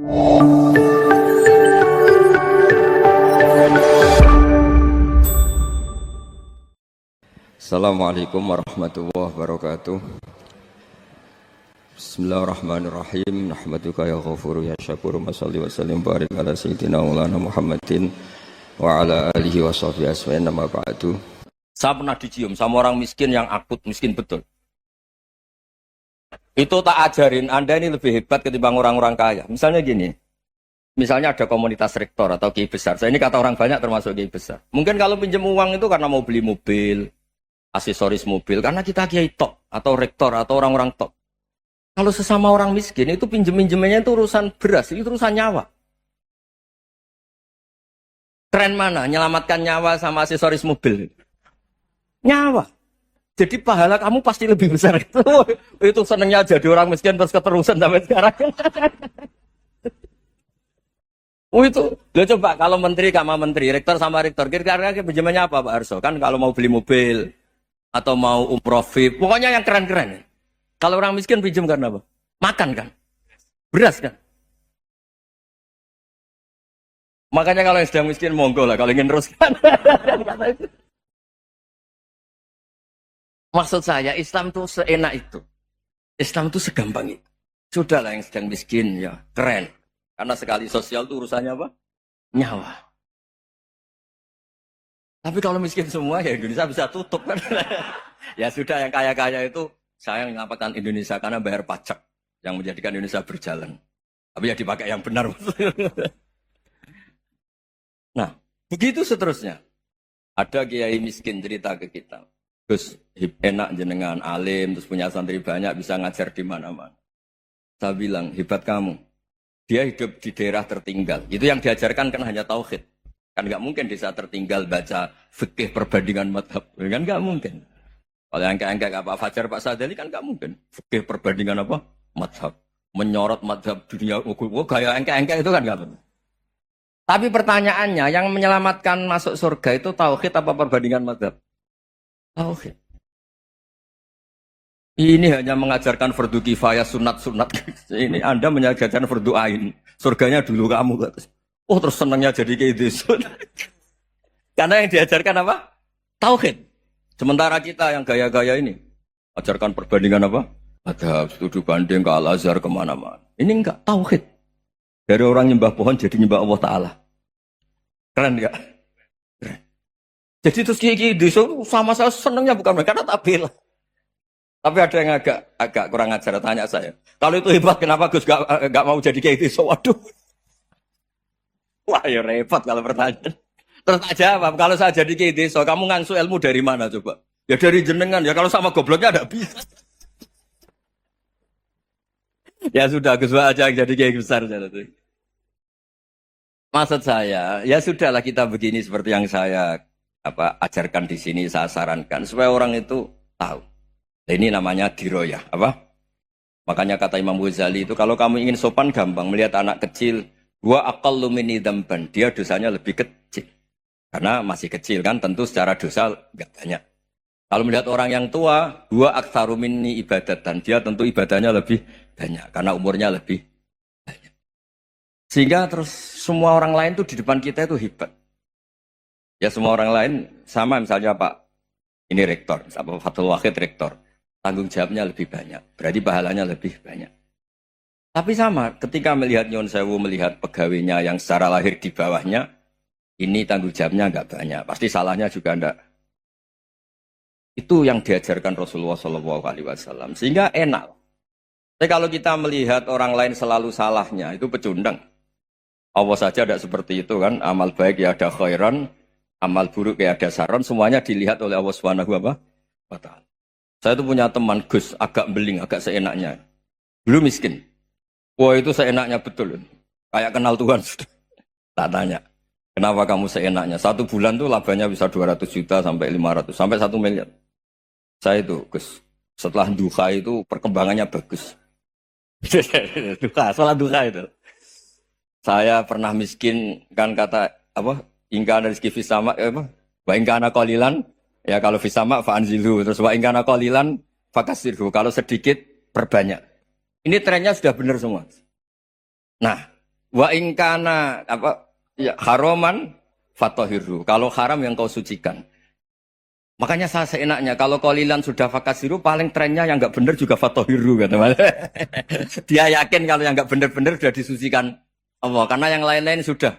Assalamualaikum warahmatullahi wabarakatuh. Bismillahirrahmanirrahim. Nahmaduka ya ghafuru ya syakuru. Mashalli wa sallim barik ala sayyidina maulana Muhammadin wa ala alihi wa sahbihi asma'in nama ba'du. Saya pernah dicium sama orang miskin yang akut, miskin betul. Itu tak ajarin, Anda ini lebih hebat ketimbang orang-orang kaya. Misalnya gini, misalnya ada komunitas rektor atau kiai besar. Saya ini kata orang banyak termasuk kiai besar. Mungkin kalau pinjam uang itu karena mau beli mobil, aksesoris mobil, karena kita kiai tok atau rektor atau orang-orang tok. Kalau sesama orang miskin itu pinjem-pinjemannya itu urusan beras, itu urusan nyawa. Tren mana? Menyelamatkan nyawa sama aksesoris mobil. Nyawa. Jadi pahala kamu pasti lebih besar. Itu senengnya jadi orang miskin terus keterusan sampai sekarang. Itu, lo coba kalau menteri sama menteri, rektor sama rektor, kira-kira pinjamannya apa Pak Arso? Kan kalau mau beli mobil atau mau umroh VIP, pokoknya yang keren-keren. Kalau orang miskin pinjam karena apa? Makan kan? Beras kan? Makanya kalau yang sedang miskin monggo lah, kalau ingin teruskan. Maksud saya Islam tuh seenak itu. Islam tuh segampang itu. Sudahlah yang sedang miskin ya keren. Karena sekali sosial tuh urusannya apa? Nyawa. Tapi kalau miskin semua ya Indonesia bisa tutup kan. Ya sudah yang kaya-kaya itu saya menyelamatkan Indonesia karena bayar pajak yang menjadikan Indonesia berjalan. Tapi ya dipakai yang benar. Nah, begitu seterusnya. Ada kiai miskin cerita ke kita. Terus enak jenengan alim, terus punya santri banyak, bisa ngajar di mana-mana. Saya bilang, hebat kamu. Dia hidup di daerah tertinggal. Itu yang diajarkan kan hanya tauhid. Kan nggak mungkin desa tertinggal baca fikih perbandingan madhab. Kan nggak mungkin. Kalau yang kayak Pak Fajar, Pak Sadali kan nggak mungkin. Fikih perbandingan apa? Madhab. Menyorot madhab dunia. Gaya engke-engke itu kan nggak mungkin. Tapi pertanyaannya, yang menyelamatkan masuk surga itu tauhid apa perbandingan madhab? Tauhid. Ini hanya mengajarkan fardu kifayah, sunat-sunat. Ini Anda mengajarkan fardu ain. Surganya dulu kamu. Oh terus senangnya jadi kayak gitu. Karena yang diajarkan apa? Tauhid. Sementara kita yang gaya-gaya ini. Ajarkan perbandingan apa? Ada studi banding ke Al-Azhar kemana-mana. Ini enggak, tauhid. Dari orang nyembah pohon jadi nyembah Allah Ta'ala. Keren enggak? Keren. Jadi terus kayak gitu sama saya senangnya bukan karena tak bela. Tapi ada yang agak kurang ajar tanya saya. Kalau itu hebat kenapa Gus gak mau jadi kayak gitu? Waduh. Wah ya repot kalau pertanyaan. Terus tak jawab, kalau saya jadi kayak gitu, kamu ngangsu ilmu dari mana coba? Ya dari jenengan, ya kalau sama gobloknya ada bisa. Ya sudah, Gus aja yang jadi kayak besar. Maksud saya, ya sudahlah kita begini seperti yang saya ajarkan di sini, saya sarankan. Supaya orang itu tahu. Ini namanya diroyah, apa? Makanya kata Imam Ghazali itu, kalau kamu ingin sopan gampang, melihat anak kecil, wa aqallu minni dzamban, dia dosanya lebih kecil. Karena masih kecil kan, tentu secara dosa enggak banyak. Kalau melihat orang yang tua, wa aktsaru minni ibadatan, dia tentu ibadahnya lebih banyak, karena umurnya lebih banyak. Sehingga terus semua orang lain tuh di depan kita itu hebat. Ya semua orang lain, sama misalnya Pak, ini rektor, Pak Fathul Wahid rektor. Tanggung jawabnya lebih banyak, berarti pahalanya lebih banyak. Tapi sama, ketika melihat Nyon Sewu, melihat pegawainya yang secara lahir di bawahnya, ini tanggung jawabnya enggak banyak, pasti salahnya juga enggak. Itu yang diajarkan Rasulullah SAW, sehingga enak. Tapi kalau kita melihat orang lain selalu salahnya, itu pecundang. Allah saja tidak seperti itu kan, amal baik ya ada khairan, amal buruk ya ada saron, semuanya dilihat oleh Allah Subhanahu wa Ta'ala. Saya itu punya teman Gus, agak beling, agak seenaknya. Dulu miskin. Wah itu seenaknya betul. Kayak kenal Tuhan sudah. Tak tanya, kenapa kamu seenaknya? 1 bulan tuh labanya bisa 200 juta sampai 500, sampai 1 miliar. Saya itu Gus, setelah duha itu perkembangannya bagus. Sholat duha itu. Saya pernah miskin, kan kata, ingka rizki fisama, wa ingka ana qalilan, ya kalau fisama fa'anzilu, terus wa ingka ana qalilan fakasirhu, kalau sedikit perbanyak. Ini trennya sudah benar semua. Nah, Wa ingkana apa ya haroman fatohiru. Kalau haram yang kau sucikan. Makanya saya seenaknya kalau kolilan sudah fakasiru paling trennya yang nggak bener juga fatohiru kata Mas. Dia yakin kalau yang nggak bener-bener sudah disucikan Allah karena yang lain-lain sudah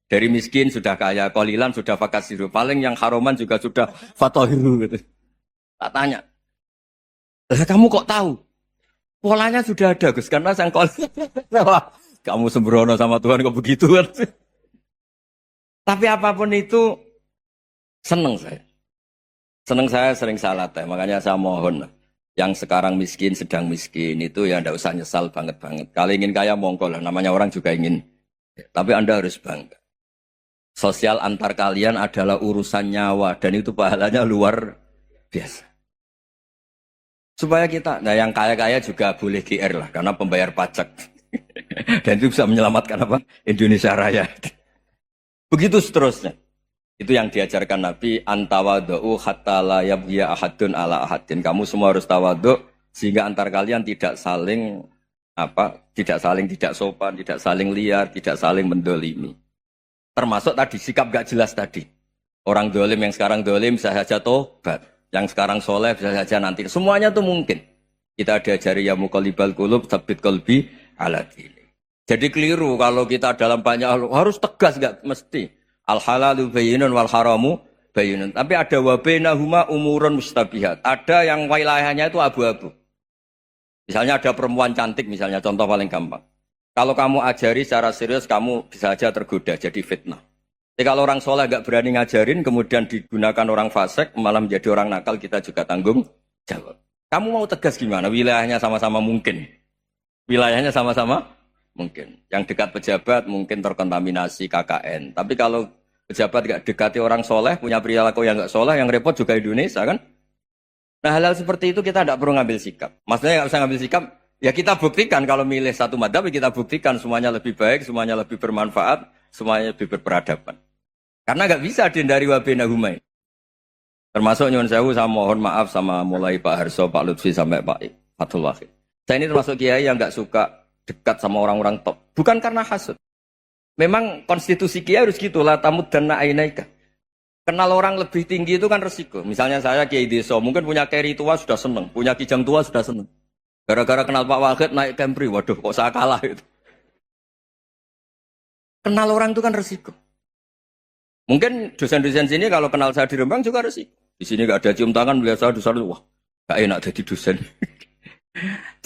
dari miskin sudah kaya kolilan sudah fakasiru paling yang haroman juga sudah fatohiru gitu. Tak tanya, lah kamu kok tahu? Polanya sudah ada Gus karena sang kolilan. Kamu sembrono sama Tuhan kok begitu kan? Tapi apapun itu seneng saya. Seneng saya sering salah teh, makanya saya mohon yang sekarang miskin sedang miskin itu ya ndak usah nyesal banget-banget. Kalau ingin kaya monggo lah, namanya orang juga ingin. Tapi Anda harus bangga. Sosial antar kalian adalah urusan nyawa dan itu pahalanya luar biasa. Supaya kita, nah yang kaya-kaya juga boleh GR lah karena pembayar pajak. Dan itu bisa menyelamatkan apa? Indonesia Raya. Begitu seterusnya. Itu yang diajarkan Nabi antawadhu hatta la yabghiya ahadun ala ahadin. Kamu semua harus tawadhu sehingga antar kalian tidak saling tidak sopan, tidak saling liar, tidak saling mendolimi. Termasuk tadi sikap gak jelas tadi. Orang dolim yang sekarang dolim bisa saja tobat, yang sekarang soleh bisa saja nanti. Semuanya tuh mungkin. Kita diajari ya muqallibal qulub tsabbit qalbi ala dini. Jadi keliru kalau kita dalam banyak hal harus tegas gak mesti. Al halalu bayyinun wal haramu bayyinun. Tapi ada wa bainahuma umurun mustabihat. Ada yang wilayahnya itu abu-abu. Misalnya ada perempuan cantik misalnya contoh paling gampang. Kalau kamu ajari secara serius kamu bisa aja tergoda jadi fitnah. Jadi kalau orang soleh gak berani ngajarin kemudian digunakan orang fasik malah menjadi orang nakal kita juga tanggung jawab. Kamu mau tegas gimana? Wilayahnya sama-sama mungkin. Wilayahnya sama-sama mungkin. Yang dekat pejabat mungkin terkontaminasi KKN. Tapi kalau pejabat gak dekati orang soleh, punya perilaku yang gak soleh, yang repot juga Indonesia kan. Nah hal-hal seperti itu kita tidak perlu ngambil sikap. Maksudnya gak usah ngambil sikap, ya kita buktikan kalau milih satu madhab, kita buktikan semuanya lebih baik, semuanya lebih bermanfaat, semuanya lebih berperadaban. Karena gak bisa dihindari wabena humai. Termasuk nyuwun sewu saya mohon maaf sama mulai Pak Harso, Pak Lutfi sampai Pak Fathul Wahid. Saya ini termasuk kiai yang gak suka dekat sama orang-orang top. Bukan karena hasud. Memang konstitusi kiai harus gitu lah tamud dan na'inaika. Kenal orang lebih tinggi itu kan resiko. Misalnya saya kiai desa, mungkin punya keri tua sudah seneng, punya kijang tua sudah seneng. Gara-gara kenal Pak Wahid naik Kempri, waduh kok saya kalah itu. Kenal orang itu kan resiko. Mungkin dosen-dosen sini kalau kenal saya di Rembang juga resiko. Di sini gak ada cium tangan, melihat saya dosen, wah gak enak jadi dosen.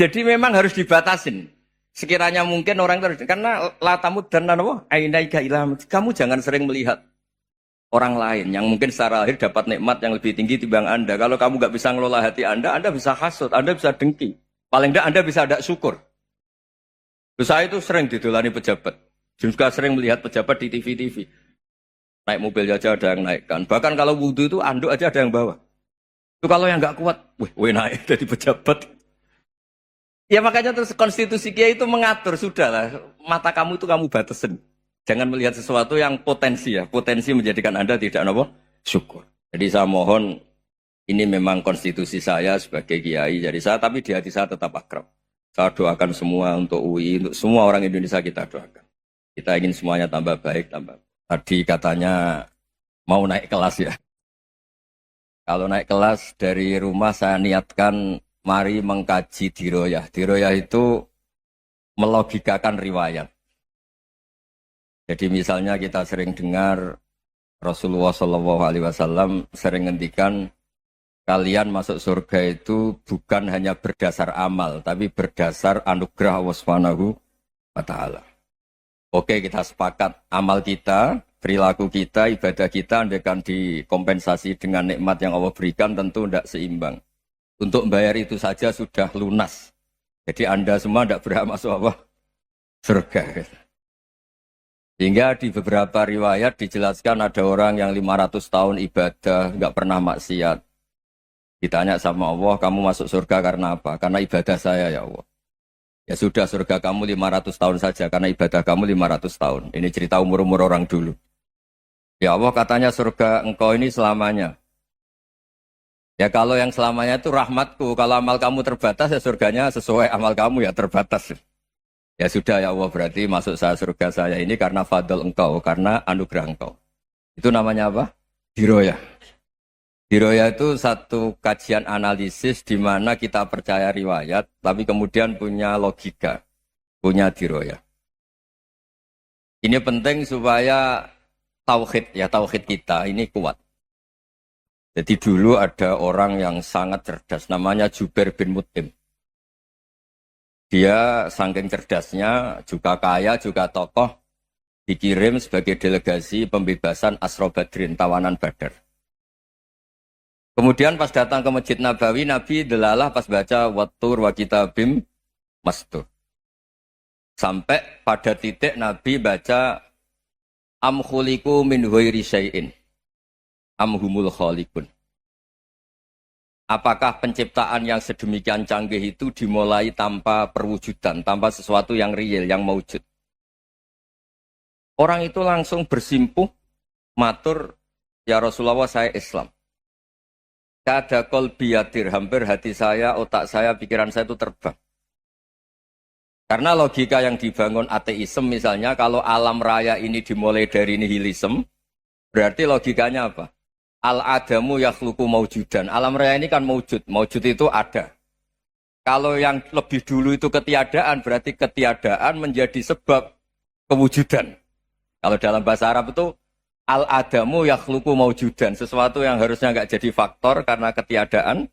Jadi memang harus dibatasin. Sekiranya mungkin orang itu karena latamud dan apa ainaika ilham kamu jangan sering melihat orang lain yang mungkin secara lahir dapat nikmat yang lebih tinggi timbang Anda. Kalau kamu nggak bisa ngelola hati Anda bisa hasut, Anda bisa dengki. Paling tidak Anda bisa ada syukur. Saya itu sering didolani pejabat. Juga sering melihat pejabat di TV-TV. Naik mobil aja ada yang naikkan. Bahkan kalau wudhu itu anduk aja ada yang bawa. Itu kalau yang nggak kuat, weh naik jadi pejabat. Ya makanya terus konstitusi kiai itu mengatur sudahlah mata kamu itu kamu batasin. Jangan melihat sesuatu yang potensi ya, potensi menjadikan Anda tidak apa syukur. Jadi saya mohon ini memang konstitusi saya sebagai kiai jadi saya tapi di hati saya tetap akrab. Saya doakan semua untuk UI, untuk semua orang Indonesia kita doakan. Kita ingin semuanya tambah baik, tambah. Tadi katanya mau naik kelas ya. Kalau naik kelas dari rumah saya niatkan mari mengkaji diroyah. Diroyah itu melogikakan riwayat. Jadi misalnya kita sering dengar Rasulullah SAW sering ngendikan kalian masuk surga itu bukan hanya berdasar amal, tapi berdasar anugerah Allah Subhanahu wa Ta'ala. Oke, kita sepakat amal kita, perilaku kita, ibadah kita andaikan dikompensasi dengan nikmat yang Allah berikan tentu tidak seimbang. Untuk membayar itu saja sudah lunas. Jadi Anda semua tidak berhak masuk apa? Surga. Sehingga di beberapa riwayat dijelaskan ada orang yang 500 tahun ibadah, nggak pernah maksiat. Ditanya sama Allah, kamu masuk surga karena apa? Karena ibadah saya ya Allah. Ya sudah surga kamu 500 tahun saja, karena ibadah kamu 500 tahun. Ini cerita umur-umur orang dulu. Ya Allah katanya surga engkau ini selamanya. Ya kalau yang selamanya itu rahmatku, kalau amal kamu terbatas ya surganya sesuai amal kamu ya terbatas. Ya sudah ya Allah, berarti masuk saya surga saya ini karena fadl engkau, karena anugerah engkau. Itu namanya apa? Diroyah. Diroyah itu satu kajian analisis di mana kita percaya riwayat, tapi kemudian punya logika, punya diroyah. Ini penting supaya tauhid kita ini kuat. Jadi dulu ada orang yang sangat cerdas, namanya Jubair bin Mut'im. Dia saking cerdasnya, juga kaya, juga tokoh, dikirim sebagai delegasi pembebasan Asra Badrin, tawanan Badar. Kemudian pas datang ke Masjid Nabawi, Nabi delalah pas baca Wattur wa kitabim mastur. Sampai pada titik Nabi baca Am khuliqu min ghairi syai'in am humul khaliqun. Apakah penciptaan yang sedemikian canggih itu dimulai tanpa perwujudan, tanpa sesuatu yang real, yang maujud? Orang itu langsung bersimpuh, matur, ya Rasulullah saya Islam. Kada qalbi yatir, hampir hati saya, otak saya, pikiran saya itu terbang. Karena logika yang dibangun ateisme misalnya, kalau alam raya ini dimulai dari nihilisme, berarti logikanya apa? Al-adamu yakhluqu maujudan. Alam raya ini kan maujud. Maujud itu ada. Kalau yang lebih dulu itu ketiadaan, berarti ketiadaan menjadi sebab kewujudan. Kalau dalam bahasa Arab itu al-adamu yakhluqu maujudan. Sesuatu yang harusnya nggak jadi faktor karena ketiadaan,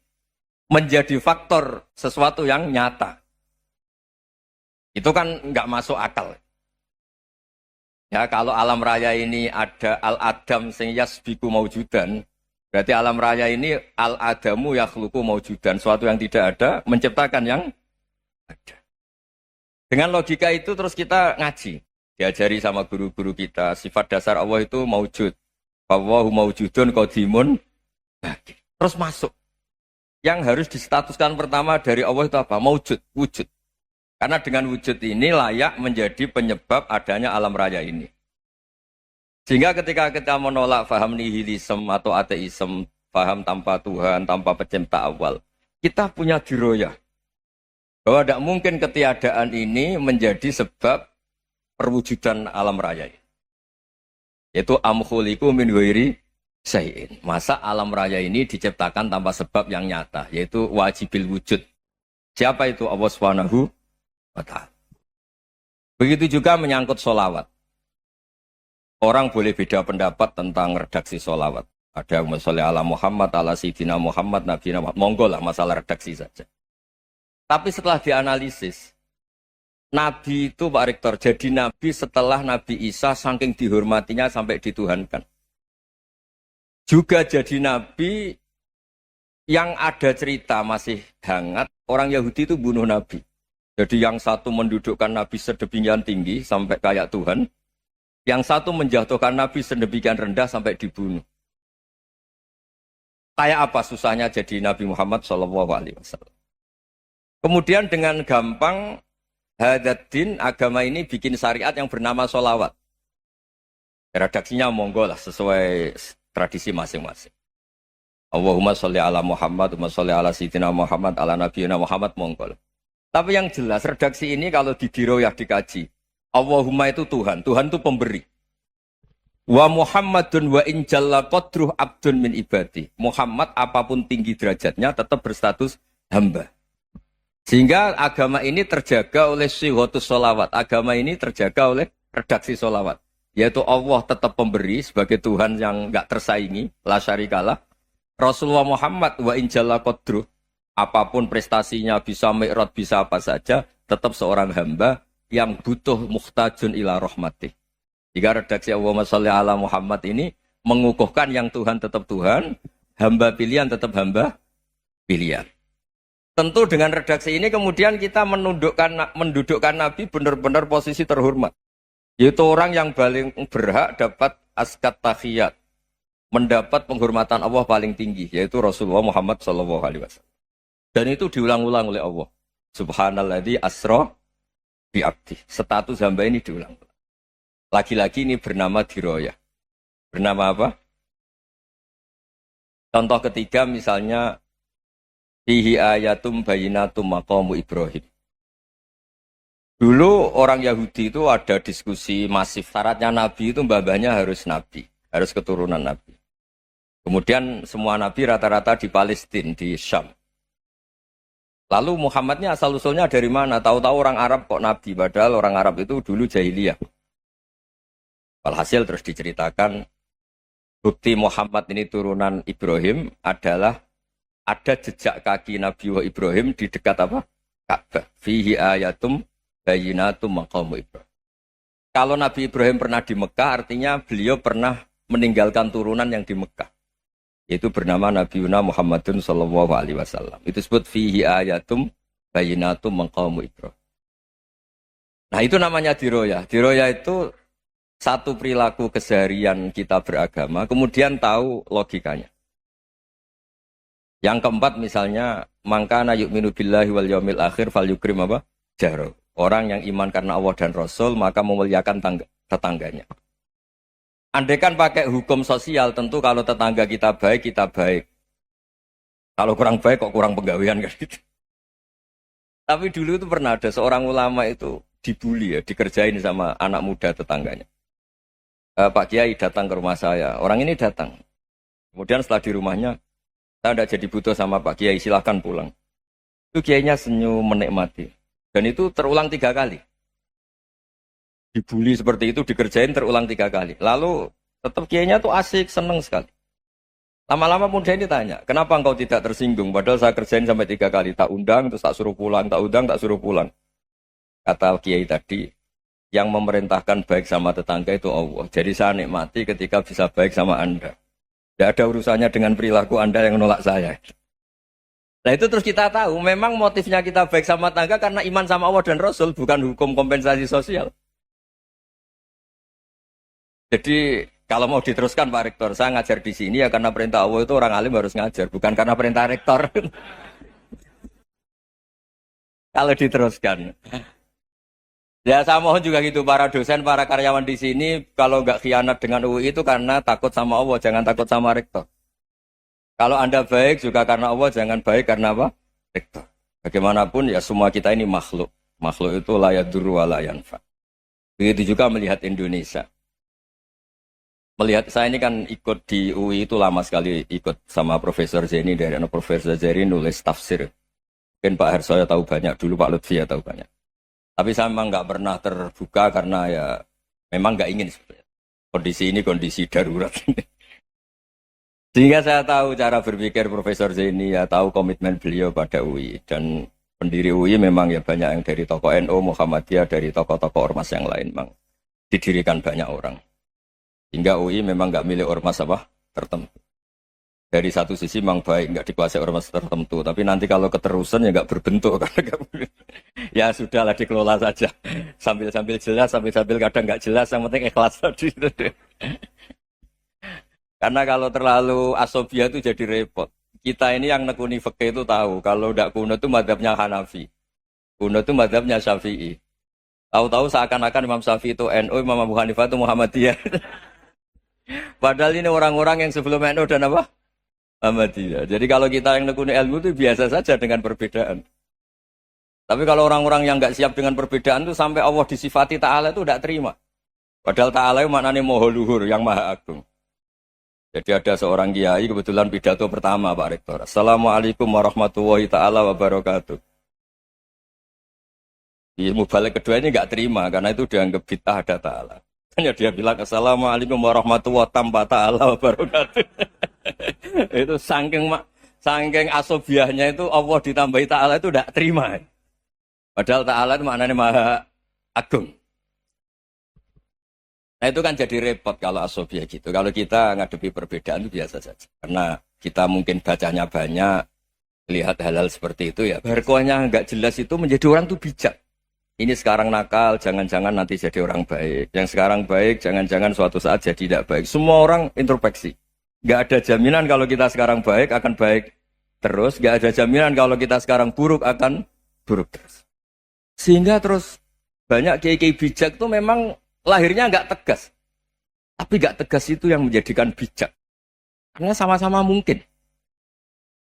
menjadi faktor sesuatu yang nyata. Itu kan nggak masuk akal. Ya, kalau alam raya ini ada al-adam sing yasbiku maujudan, berarti alam raya ini al-adamu yakhluqu maujudan, sesuatu yang tidak ada menciptakan yang ada. Dengan logika itu terus kita ngaji, diajari sama guru-guru kita, sifat dasar Allah itu maujud. Wallahu maujudun qadimun. Terus masuk. Yang harus distatuskan pertama dari Allah itu apa? Maujud, wujud. Karena dengan wujud ini layak menjadi penyebab adanya alam raya ini. Sehingga ketika kita menolak faham nihilisme atau ateisme, faham tanpa Tuhan, tanpa pencipta awal, kita punya diroyah. Bahwa tidak mungkin ketiadaan ini menjadi sebab perwujudan alam raya. Yaitu amkhuliku min ghairi syai'in. Masa alam raya ini diciptakan tanpa sebab yang nyata, yaitu wajibil wujud. Siapa itu? Allah Subhanahu wa ta'ala. Begitu juga menyangkut sholawat. Orang boleh beda pendapat tentang redaksi sholawat. Ada sholli ala Muhammad, ala Sayyidina Muhammad, Nabi Muhammad. Monggo lah masalah redaksi saja. Tapi setelah dianalisis, Nabi itu Pak Rektor, jadi Nabi setelah Nabi Isa saking dihormatinya sampai dituhankan. Juga jadi Nabi yang ada cerita masih hangat, orang Yahudi itu bunuh Nabi. Jadi yang satu mendudukkan Nabi sedemikian tinggi sampai kayak Tuhan, yang satu menjatuhkan Nabi sedemikian rendah sampai dibunuh. Kayak apa susahnya jadi Nabi Muhammad SAW. Kemudian dengan gampang Hadaddin agama ini bikin syariat yang bernama sholawat. Redaksinya monggo lah sesuai tradisi masing-masing. Allahumma sholli ala Muhammad, Allahumma sholli ala Sayyidina Muhammad, ala Nabiyina Muhammad, monggo lah. Tapi yang jelas redaksi ini kalau di diroyah dikaji, Allahumma itu Tuhan, Tuhan itu pemberi. Wa Muhammadun wa in jalla qadruh abdun min ibadi. Muhammad apapun tinggi derajatnya tetap berstatus hamba. Sehingga agama ini terjaga oleh sighatus sholawat. Agama ini terjaga oleh redaksi sholawat. Yaitu Allah tetap pemberi sebagai Tuhan yang enggak tersaingi, la syarikalah. Rasulullah Muhammad wa in jalla qadruh. Apapun prestasinya, bisa mi'raj, bisa apa saja, tetap seorang hamba yang butuh muhtajun ila rahmatih. Jika redaksi Allahumma sholli ala Muhammad ini mengukuhkan yang Tuhan tetap Tuhan, hamba pilihan tetap hamba pilihan. Tentu dengan redaksi ini kemudian kita mendudukkan Nabi benar-benar posisi terhormat. Yaitu orang yang paling berhak dapat askat tahiyat, mendapat penghormatan Allah paling tinggi, yaitu Rasulullah Muhammad SAW. Dan itu diulang-ulang oleh Allah. Subhanalladzi asra bi'abdi. Status hamba ini diulang. Lagi-lagi ini bernama diroyah. Bernama apa? Contoh ketiga misalnya fihi ayatum bayinatum maqamu Ibrahim. Dulu orang Yahudi itu ada diskusi masif. Syaratnya Nabi itu mbah-mbahnya harus Nabi. Harus keturunan Nabi. Kemudian semua Nabi rata-rata di Palestina, di Syam. Lalu Muhammadnya asal-usulnya dari mana? Tahu-tahu orang Arab kok Nabi. Padahal orang Arab itu dulu jahiliyah. Walhasil terus diceritakan, bukti Muhammad ini turunan Ibrahim adalah ada jejak kaki Nabi Ibrahim di dekat apa? Ka'bah. Fihi ayatum bayinatum maqamu Ibrahim. Kalau Nabi Ibrahim pernah di Mekah, artinya beliau pernah meninggalkan turunan yang di Mekah. Yaitu bernama Nabiuna Muhammadun sallallahu alaihi wasallam. Itu disebut fihi ayatum bayinatum maqamu Ibrahim. Nah, itu namanya diroya. Diroya itu satu perilaku keseharian kita beragama, kemudian tahu logikanya. Yang keempat misalnya, mangkana yu'minu billahi wal yaumil akhir fal yukrim apa? Jaro. Orang yang iman karena Allah dan Rasul, maka memuliakan tetangganya. Andaikan pakai hukum sosial, tentu kalau tetangga kita baik, kita baik. Kalau kurang baik, kok kurang penggawean kan gitu. Tapi dulu itu pernah ada seorang ulama itu dibully ya, dikerjain sama anak muda tetangganya. Pak Kiai datang ke rumah saya, orang ini datang. Kemudian setelah di rumahnya, saya tidak jadi butuh sama Pak Kiai, silahkan pulang. Itu Kiainya senyum menikmati. Dan itu terulang 3 kali. Dibully seperti itu, dikerjain terulang 3 kali. Lalu tetap Kiainya tuh asik, seneng sekali. Lama-lama muda ini tanya, kenapa engkau tidak tersinggung? Padahal saya kerjain sampai 3 kali. Tak undang, terus tak suruh pulang, tak undang, tak suruh pulang. Kata Kiai tadi, yang memerintahkan baik sama tetangga itu Allah. Jadi saya nikmati ketika bisa baik sama Anda. Tidak ada urusannya dengan perilaku Anda yang menolak saya. Nah itu terus kita tahu, memang motifnya kita baik sama tangga karena iman sama Allah dan Rasul, bukan hukum kompensasi sosial. Jadi kalau mau diteruskan Pak Rektor, saya ngajar di sini ya karena perintah Allah itu orang alim harus ngajar, bukan karena perintah Rektor. Kalau diteruskan. Ya saya mohon juga gitu, para dosen, para karyawan di sini, kalau nggak khianat dengan UI itu karena takut sama Allah, jangan takut sama Rektor. Kalau Anda baik juga karena Allah, jangan baik karena apa? Rektor. Bagaimanapun ya semua kita ini makhluk. Makhluk itu la yadurru wa la yanfa. Begitu juga melihat Indonesia. Melihat saya ini kan ikut di UI itu lama sekali, ikut sama Profesor Zeni dari Profesor Zeni nulis tafsir. Mungkin Pak Hersoyo tahu banyak, dulu Pak Lutfi ya tahu banyak. Tapi saya memang nggak pernah terbuka karena ya memang nggak ingin sebenarnya. Kondisi ini kondisi darurat. Sehingga saya tahu cara berpikir Profesor Zeni, ya tahu komitmen beliau pada UI. Dan pendiri UI memang ya banyak yang dari tokoh NU, Muhammadiyah, dari tokoh-tokoh ormas yang lain. Memang didirikan banyak orang. Hingga UI memang nggak milik ormas apa tertentu. Dari satu sisi memang baik, nggak dikuasai ormas tertentu. Tapi nanti kalau keterusan ya nggak berbentuk. Ya sudahlah dikelola saja. Sambil-sambil jelas, sambil-sambil kadang nggak jelas, yang penting ikhlas tadi. Karena kalau terlalu asobia itu jadi repot. Kita ini yang nekuni fikih itu tahu. Kalau tidak kuno itu madhabnya Hanafi. Kuno itu madhabnya Syafi'i. Tahu-tahu seakan-akan Imam Syafi'i itu NU, Imam Abu Hanifah itu Muhammadiyah. Padahal ini orang-orang yang sebelum NU dan apa? Muhammadiyah. Jadi kalau kita yang nekuni ilmu itu biasa saja dengan perbedaan. Tapi kalau orang-orang yang nggak siap dengan perbedaan itu sampai Allah disifati Ta'ala itu tidak terima. Padahal Ta'ala itu maknanya Maha Luhur, yang Maha Agung. Jadi ada seorang kiai kebetulan pidato pertama Pak Rektor. Assalamualaikum warahmatullahi ta'ala wabarakatuh. Di mubalik kedua ini nggak terima karena itu dianggap bid'ah ada ta'ala. Hanya dia bilang Assalamualaikum warahmatullahi ta'ala wabarakatuh. Itu saking asobiahnya itu Allah ditambahi ta'ala itu tidak terima. Padahal ta'ala itu maknanya Maha Agung. Nah itu kan jadi repot kalau asobia gitu. Kalau kita ngadepi perbedaan itu biasa saja. Karena kita mungkin bacanya banyak, lihat hal-hal seperti itu ya. Berkuahnya nggak jelas itu menjadi orang tuh bijak. Ini sekarang nakal, jangan-jangan nanti jadi orang baik. Yang sekarang baik, jangan-jangan suatu saat jadi tidak baik. Semua orang introspeksi. Nggak ada jaminan kalau kita sekarang baik akan baik terus. Nggak ada jaminan kalau kita sekarang buruk akan buruk terus. Sehingga terus banyak kiai-kiai bijak itu memang lahirnya nggak tegas, tapi nggak tegas itu yang menjadikan bijak, karena sama-sama mungkin.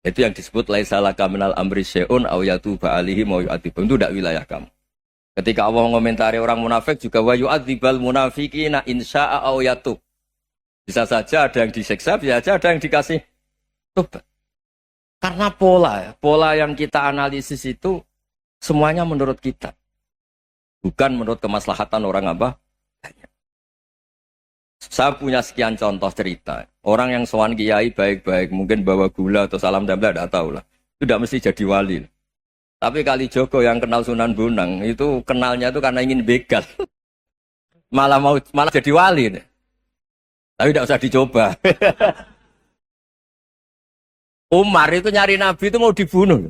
Itu yang disebut laisa laka minal amri syai'un aw yatuba alihi mau yu'adzibun, itu tidak wilayah kamu. Ketika Allah mengomentari orang munafik juga wa yu'adzibal munafiqina insya'a aw yatub. Bisa saja ada yang disiksa, bisa saja ada yang dikasih tobat. Karena pola yang kita analisis itu semuanya menurut kita. Bukan menurut kemaslahatan orang apa? Saya punya sekian contoh cerita. Orang yang sowan kiai baik-baik, mungkin bawa gula atau salam tempel, tidak tahu lah. Itu tidak mesti jadi wali. Tapi Kali Jogo yang kenal Sunan Bonang, itu kenalnya itu karena ingin begal. malah jadi wali. Tapi tidak usah dicoba. Umar itu nyari Nabi itu mau dibunuh.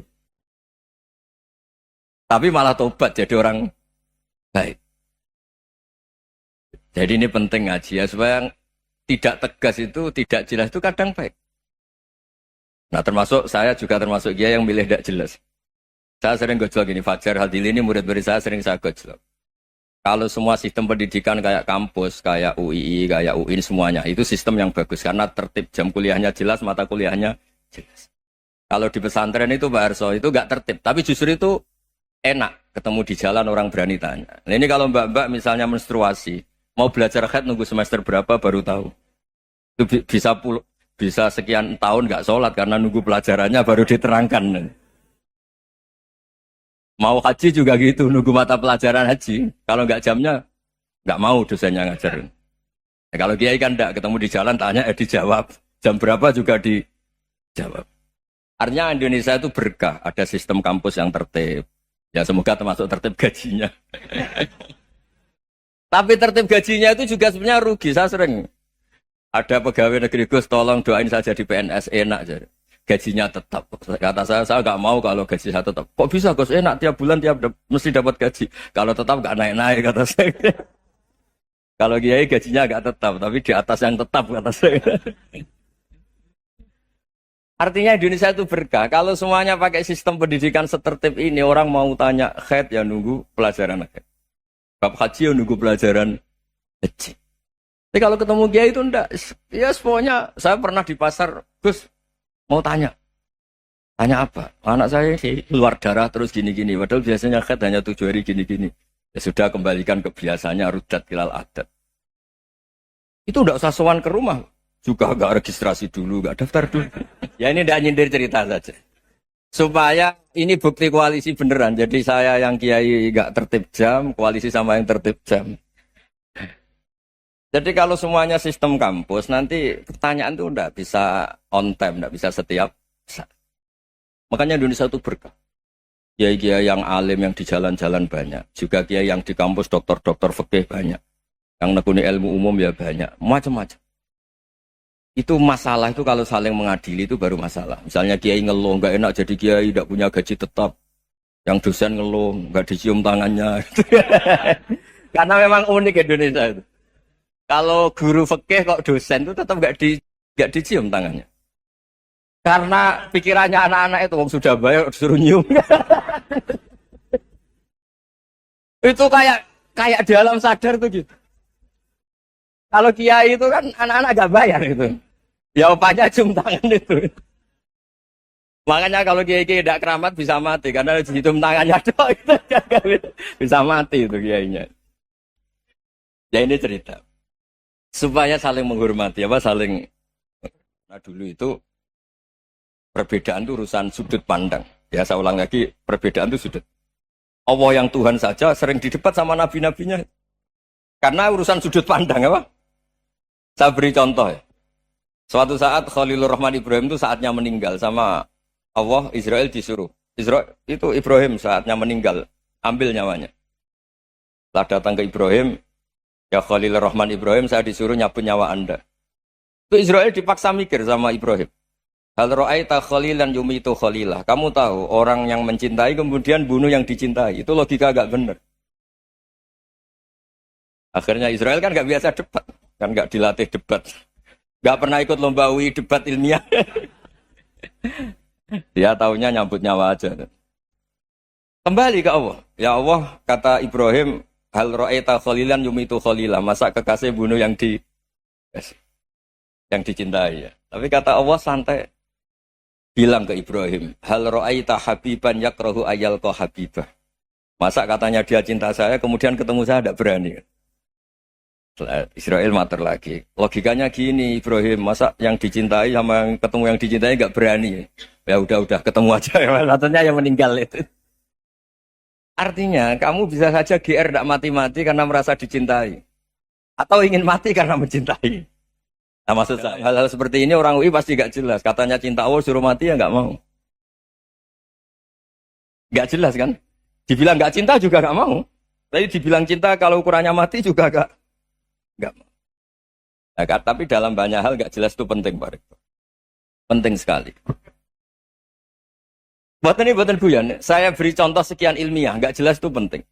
Tapi malah tobat jadi orang baik. Jadi ini penting ngaji ya, supaya tidak tegas itu, tidak jelas itu kadang baik. Nah termasuk saya juga termasuk dia yang milih tidak jelas. Saya sering gojlok ini, Fajar Hadili ini murid-murid saya sering saya gojlok. Kalau semua sistem pendidikan kayak kampus, kayak UII, kayak UIN semuanya, itu sistem yang bagus. Karena tertib jam kuliahnya jelas, mata kuliahnya jelas. Kalau di pesantren itu Pak Arso, itu nggak tertib. Tapi justru itu enak, ketemu di jalan orang berani tanya. Nah ini kalau mbak-mbak misalnya menstruasi, mau belajar haid nunggu semester berapa baru tahu. Itu bisa sekian tahun nggak sholat karena nunggu pelajarannya baru diterangkan. Mau haji juga gitu, nunggu mata pelajaran haji. Kalau nggak jamnya, nggak mau dosennya ngajarin. Nah, kalau kiai kan enggak, ketemu di jalan tanya, dijawab. Jam berapa juga dijawab. Artinya Indonesia itu berkah, ada sistem kampus yang tertib. Ya semoga termasuk tertib gajinya. Tapi tertib gajinya itu juga sebenarnya rugi, saya sering. Ada pegawai negeri Gus, tolong doain saja di PNS, enak jadi. Gajinya tetap. Kata saya nggak mau kalau gaji saya tetap. Kok bisa Gus, enak tiap bulan mesti dapat gaji. Kalau tetap nggak naik-naik kata saya. Kalau kiai gajinya nggak tetap, tapi di atas yang tetap kata saya. Artinya Indonesia itu berkah. Kalau semuanya pakai sistem pendidikan setertib ini, orang mau tanya haid ya nunggu pelajaran haid. Bab haji ya nunggu pelajaran haji. Tapi kalau ketemu kiai itu enggak. Ya pokoknya saya pernah di pasar, Gus mau tanya. Tanya apa? Anak saya keluar darah terus gini-gini. Padahal biasanya haid hanya 7 hari gini-gini. Ya sudah kembalikan ke biasanya, rudat kilal adat. Itu enggak usah sowan ke rumah. Juga enggak registrasi dulu, enggak daftar dulu. Ya ini enggak nyindir cerita saja. Supaya ini bukti koalisi beneran. Jadi saya yang kiai enggak tertib jam, koalisi sama yang tertib jam. Jadi kalau semuanya sistem kampus, nanti pertanyaan itu enggak bisa on time, enggak bisa setiap saat. Makanya Indonesia itu berkah. Kiai-kiai yang alim yang di jalan-jalan banyak. Juga kiai yang di kampus dokter-dokter fikih banyak. Yang nekuni ilmu umum ya banyak. Macam-macam. Itu masalah itu kalau saling mengadili itu baru masalah. Misalnya kiai ngeluh, enggak enak jadi kiai, enggak punya gaji tetap. Yang dosen ngeluh, enggak dicium tangannya. Karena memang unik Indonesia itu. Kalau guru fikih kok dosen itu tetap enggak dicium tangannya. Karena pikirannya anak-anak itu wong sudah bayar disuruh nyium. Itu kayak di alam sadar tuh gitu. Kalau kiai itu kan anak-anak gak bayar itu. Ya opanya cium tangan itu. Makanya kalau kiai tidak keramat bisa mati karena cium tangannya doang itu bisa mati itu kiainya. Ya ini cerita. Supaya saling menghormati saling. Nah dulu itu perbedaan itu urusan sudut pandang. Ya saya ulang lagi, perbedaan itu sudut. Allah yang Tuhan saja sering didebat sama nabi-nabinya. Karena urusan sudut pandang apa? Saya beri contoh ya. Suatu saat Khalilur Rahman Ibrahim itu saatnya meninggal sama Allah, Israel disuruh. Israel itu Ibrahim saatnya meninggal, ambil nyawanya. Setelah datang ke Ibrahim, ya Khalilur Rahman Ibrahim, saya disuruh nyabut nyawa Anda. Itu Israel dipaksa mikir sama Ibrahim. Hal ra'aita khalilan yumitu khalilah. Kamu tahu orang yang mencintai kemudian bunuh yang dicintai. Itu logika agak benar. Akhirnya Israel kan gak biasa debat. Kan gak dilatih debat. Gak pernah ikut lomba UI debat ilmiah. Dia taunya nyambut nyawa aja. Kembali ke Allah. Ya Allah, kata Ibrahim, hal ra'aita khalilan yumitu khalilah. Masa kekasih bunuh yang dicintai ya. Tapi kata Allah santai. Bilang ke Ibrahim, hal ra'aita habiban yakrahu ayalqa habibah. Masa katanya dia cinta saya, kemudian ketemu saya tidak berani. Israel mater lagi. Logikanya gini, Ibrahim, masa yang dicintai sama yang ketemu yang dicintai nggak berani? Ya udah ketemu aja. Katanya yang meninggal itu. Artinya kamu bisa saja GR tidak mati-mati karena merasa dicintai. Atau ingin mati karena mencintai. Nah maksud saya, hal-hal seperti ini orang UI pasti gak jelas. Katanya cinta Allah suruh mati ya nggak mau. Gak jelas kan? Dibilang gak cinta juga gak mau. Tapi dibilang cinta kalau ukurannya mati juga gak mau. Nah, tapi dalam banyak hal gak jelas itu penting Pak Rektor. Penting sekali. Buatan Buyan, saya beri contoh sekian ilmiah, gak jelas itu penting.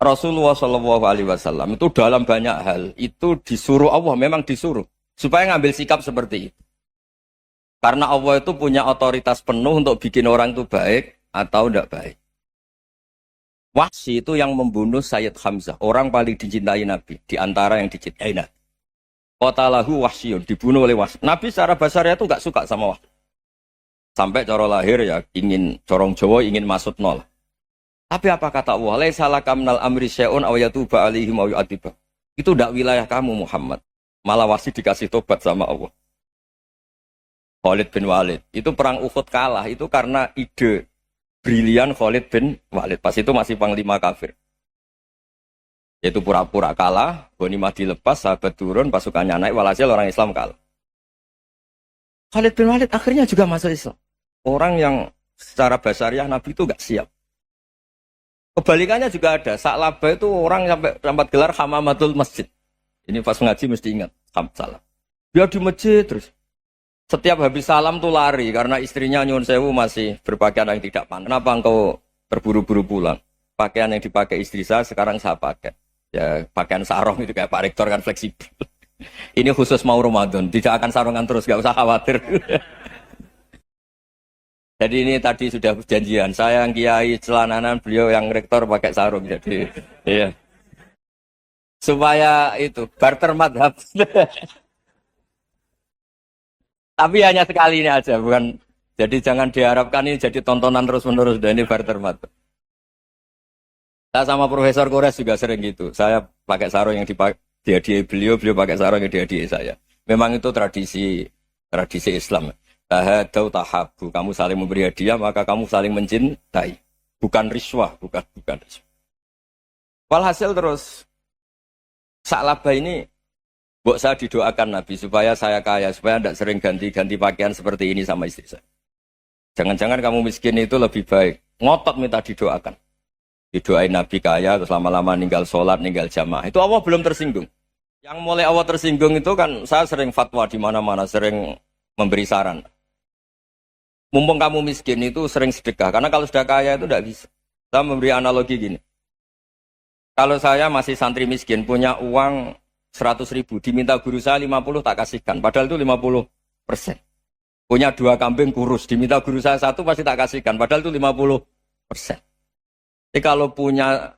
Rasulullah Shallallahu Alaihi Wasallam itu dalam banyak hal itu disuruh Allah, memang disuruh supaya ngambil sikap seperti itu. Karena Allah itu punya otoritas penuh untuk bikin orang itu baik atau tidak baik. Wahsy itu yang membunuh Sayyid Hamzah, orang paling dicintai Nabi di antara yang dicintai Nabi. Qatalahu Wahsyun, dibunuh oleh Wahsy. Nabi secara basarnya itu nggak suka sama Wahsy. Sampai coro lahir ya ingin corong Jawa ingin masuk nol. Tapi apa kata Allah? Laisa laka minal amri syai'un aw yatuba alaihim aw yu'adziba. Itu tidak wilayah kamu Muhammad. Malah Wahsy dikasih tobat sama Allah. Khalid bin Walid. Itu perang Uhud kalah itu karena ide brilian Khalid bin Walid. Pas itu masih panglima kafir. Yaitu pura-pura kalah, ghanimah dilepas, sahabat turun, pasukannya naik, walhasil orang Islam kalah. Khalid bin Walid akhirnya juga masuk Islam. Orang yang secara basariah Nabi itu gak siap. Kebalikannya juga ada. Sa'labah itu orang sampai dapat gelar Hamamatul Masjid. Ini pas ngaji mesti ingat. Salam. Dia di masjid terus. Setiap habis salam tuh lari. Karena istrinya Nyun Sewu masih berpakaian yang tidak pantas. Kenapa engkau terburu-buru pulang? Pakaian yang dipakai istri saya sekarang saya pakai. Ya pakaian sarung itu kayak Pak Rektor kan fleksibel. Ini khusus mau Ramadan. Tidak akan sarungan terus. Gak usah khawatir. Jadi ini tadi sudah perjanjian. Saya yang kiai celananan, beliau yang rektor pakai sarung. Jadi, iya. Supaya itu barter madhab. Tapi hanya sekali ini aja, bukan. Jadi jangan diharapkan ini jadi tontonan terus menerus. Dan ini barter madhab. Saya sama Profesor Kores juga sering gitu. Saya pakai sarung yang dihadiahi beliau pakai sarung yang dihadiahi saya. Memang itu tradisi Islam. Tahadau tahabu, kamu saling memberi hadiah maka kamu saling mencintai, bukan riswah, bukan riswah. Walhasil terus Sa'labah ini mbok saya didoakan Nabi supaya saya kaya, supaya tidak sering ganti-ganti pakaian seperti ini sama istri saya. Jangan-jangan kamu miskin itu lebih baik. Ngotot minta didoakan. Didoain Nabi kaya terus lama-lama ninggal sholat, ninggal jamaah. Itu Allah belum tersinggung. Yang mulai Allah tersinggung itu kan saya sering fatwa di mana-mana, sering memberi saran. Mumpung kamu miskin itu sering sedekah. Karena kalau sudah kaya itu tidak bisa. Saya memberi analogi gini. Kalau saya masih santri miskin, punya uang 100.000. Diminta guru saya 50 tak kasihkan. Padahal itu 50%. Punya 2 kambing kurus. Diminta guru saya 1 pasti tak kasihkan. Padahal itu 50%. Jadi kalau punya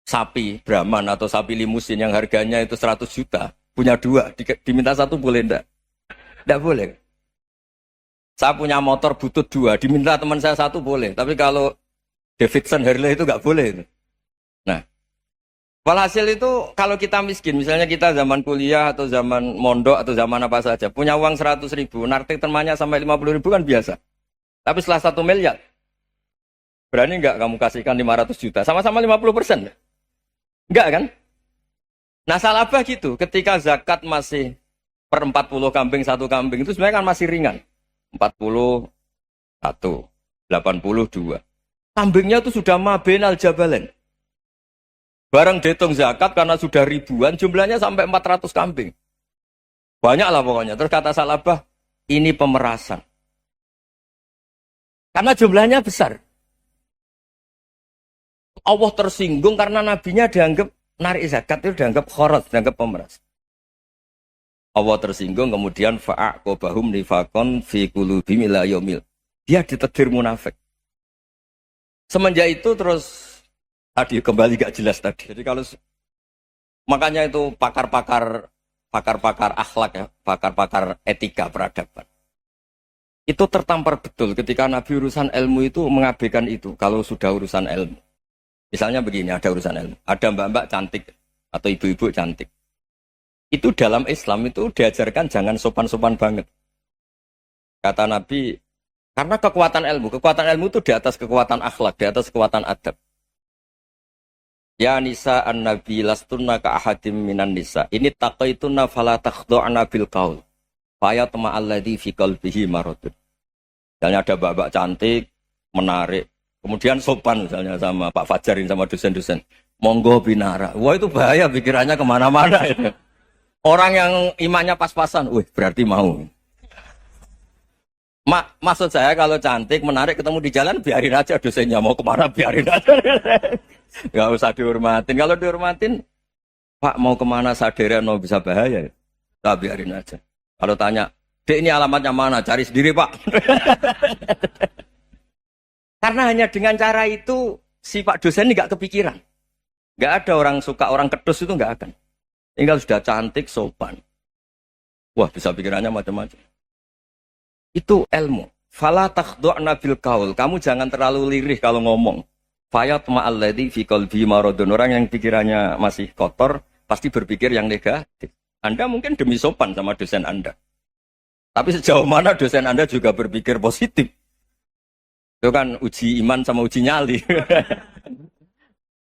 sapi Brahman atau sapi limusin yang harganya itu 100 juta. Punya 2. Diminta 1 boleh enggak? Tidak boleh. Saya punya motor butut 2, diminta teman saya 1 boleh. Tapi kalau Davidson Harley itu nggak boleh. Nah, walhasil itu kalau kita miskin, misalnya kita zaman kuliah atau zaman mondok atau zaman apa saja, punya uang 100.000, narik temannya sampai 50.000 kan biasa. Tapi setelah 1 miliar, berani nggak kamu kasihkan 500 juta? Sama-sama 50%. Enggak kan? Nah, Sa'labah gitu, ketika zakat masih per 40 kambing, 1 kambing, itu sebenarnya kan masih ringan. 41, 82. Kambingnya itu sudah mabenal jabalen. Barang dihitung zakat karena sudah ribuan, jumlahnya sampai 400 kambing. Banyak lah pokoknya. Terus kata Sa'labah, ini pemerasan. Karena jumlahnya besar. Allah tersinggung karena nabinya dianggap narik zakat itu dianggap khorat, dianggap pemeras. Allah tersinggung kemudian fa'aqobahum nifakon fi qulubihim ila yaumil. Dia ditegur munafik. Semenjak itu terus tadi kembali gak jelas tadi. Jadi kalau makanya itu pakar-pakar akhlak ya, pakar-pakar etika peradaban. Itu tertampar betul ketika Nabi urusan ilmu itu mengabaikan itu. Kalau sudah urusan ilmu. Misalnya begini, ada urusan ilmu. Ada mbak-mbak cantik atau ibu-ibu cantik. Itu dalam Islam itu diajarkan jangan sopan-sopan banget. Kata Nabi, karena kekuatan ilmu itu di atas kekuatan akhlak, di atas kekuatan adab. Ya nisa an-nabi lastunna ka ahadim minan nisa. Ini taqaitunna fala takhdu'na bil qaul. Faya tama'alladzi fi qalbihi maradun. Misalnya ada mbak-mbak cantik, menarik, kemudian sopan misalnya sama Pak Fajarin sama dosen-dosen. Monggo binara. Wah itu bahaya pikirannya kemana-mana. Orang yang imannya pas-pasan, wih berarti mau. Maksud saya kalau cantik, menarik, ketemu di jalan, biarin aja dosennya. Mau kemana, biarin aja. Gak usah dihormatin. Kalau dihormatin, Pak mau kemana sadarian mau bisa bahaya. Nah, biarin aja. Kalau tanya, Dek ini alamatnya mana? Cari sendiri Pak. Karena hanya dengan cara itu, si Pak dosen ini gak kepikiran. Gak ada orang suka, orang kedus itu gak akan. Tinggal sudah cantik, sopan. Wah bisa pikirannya macam-macam. Itu ilmu. Fala takhdu'na bil qaul. Kamu jangan terlalu lirih kalau ngomong. Fayat ma'alladzi fi qalbi maradun. Orang yang pikirannya masih kotor pasti berpikir yang negatif. Anda mungkin demi sopan sama dosen Anda. Tapi sejauh mana dosen Anda juga berpikir positif. Itu kan uji iman sama uji nyali.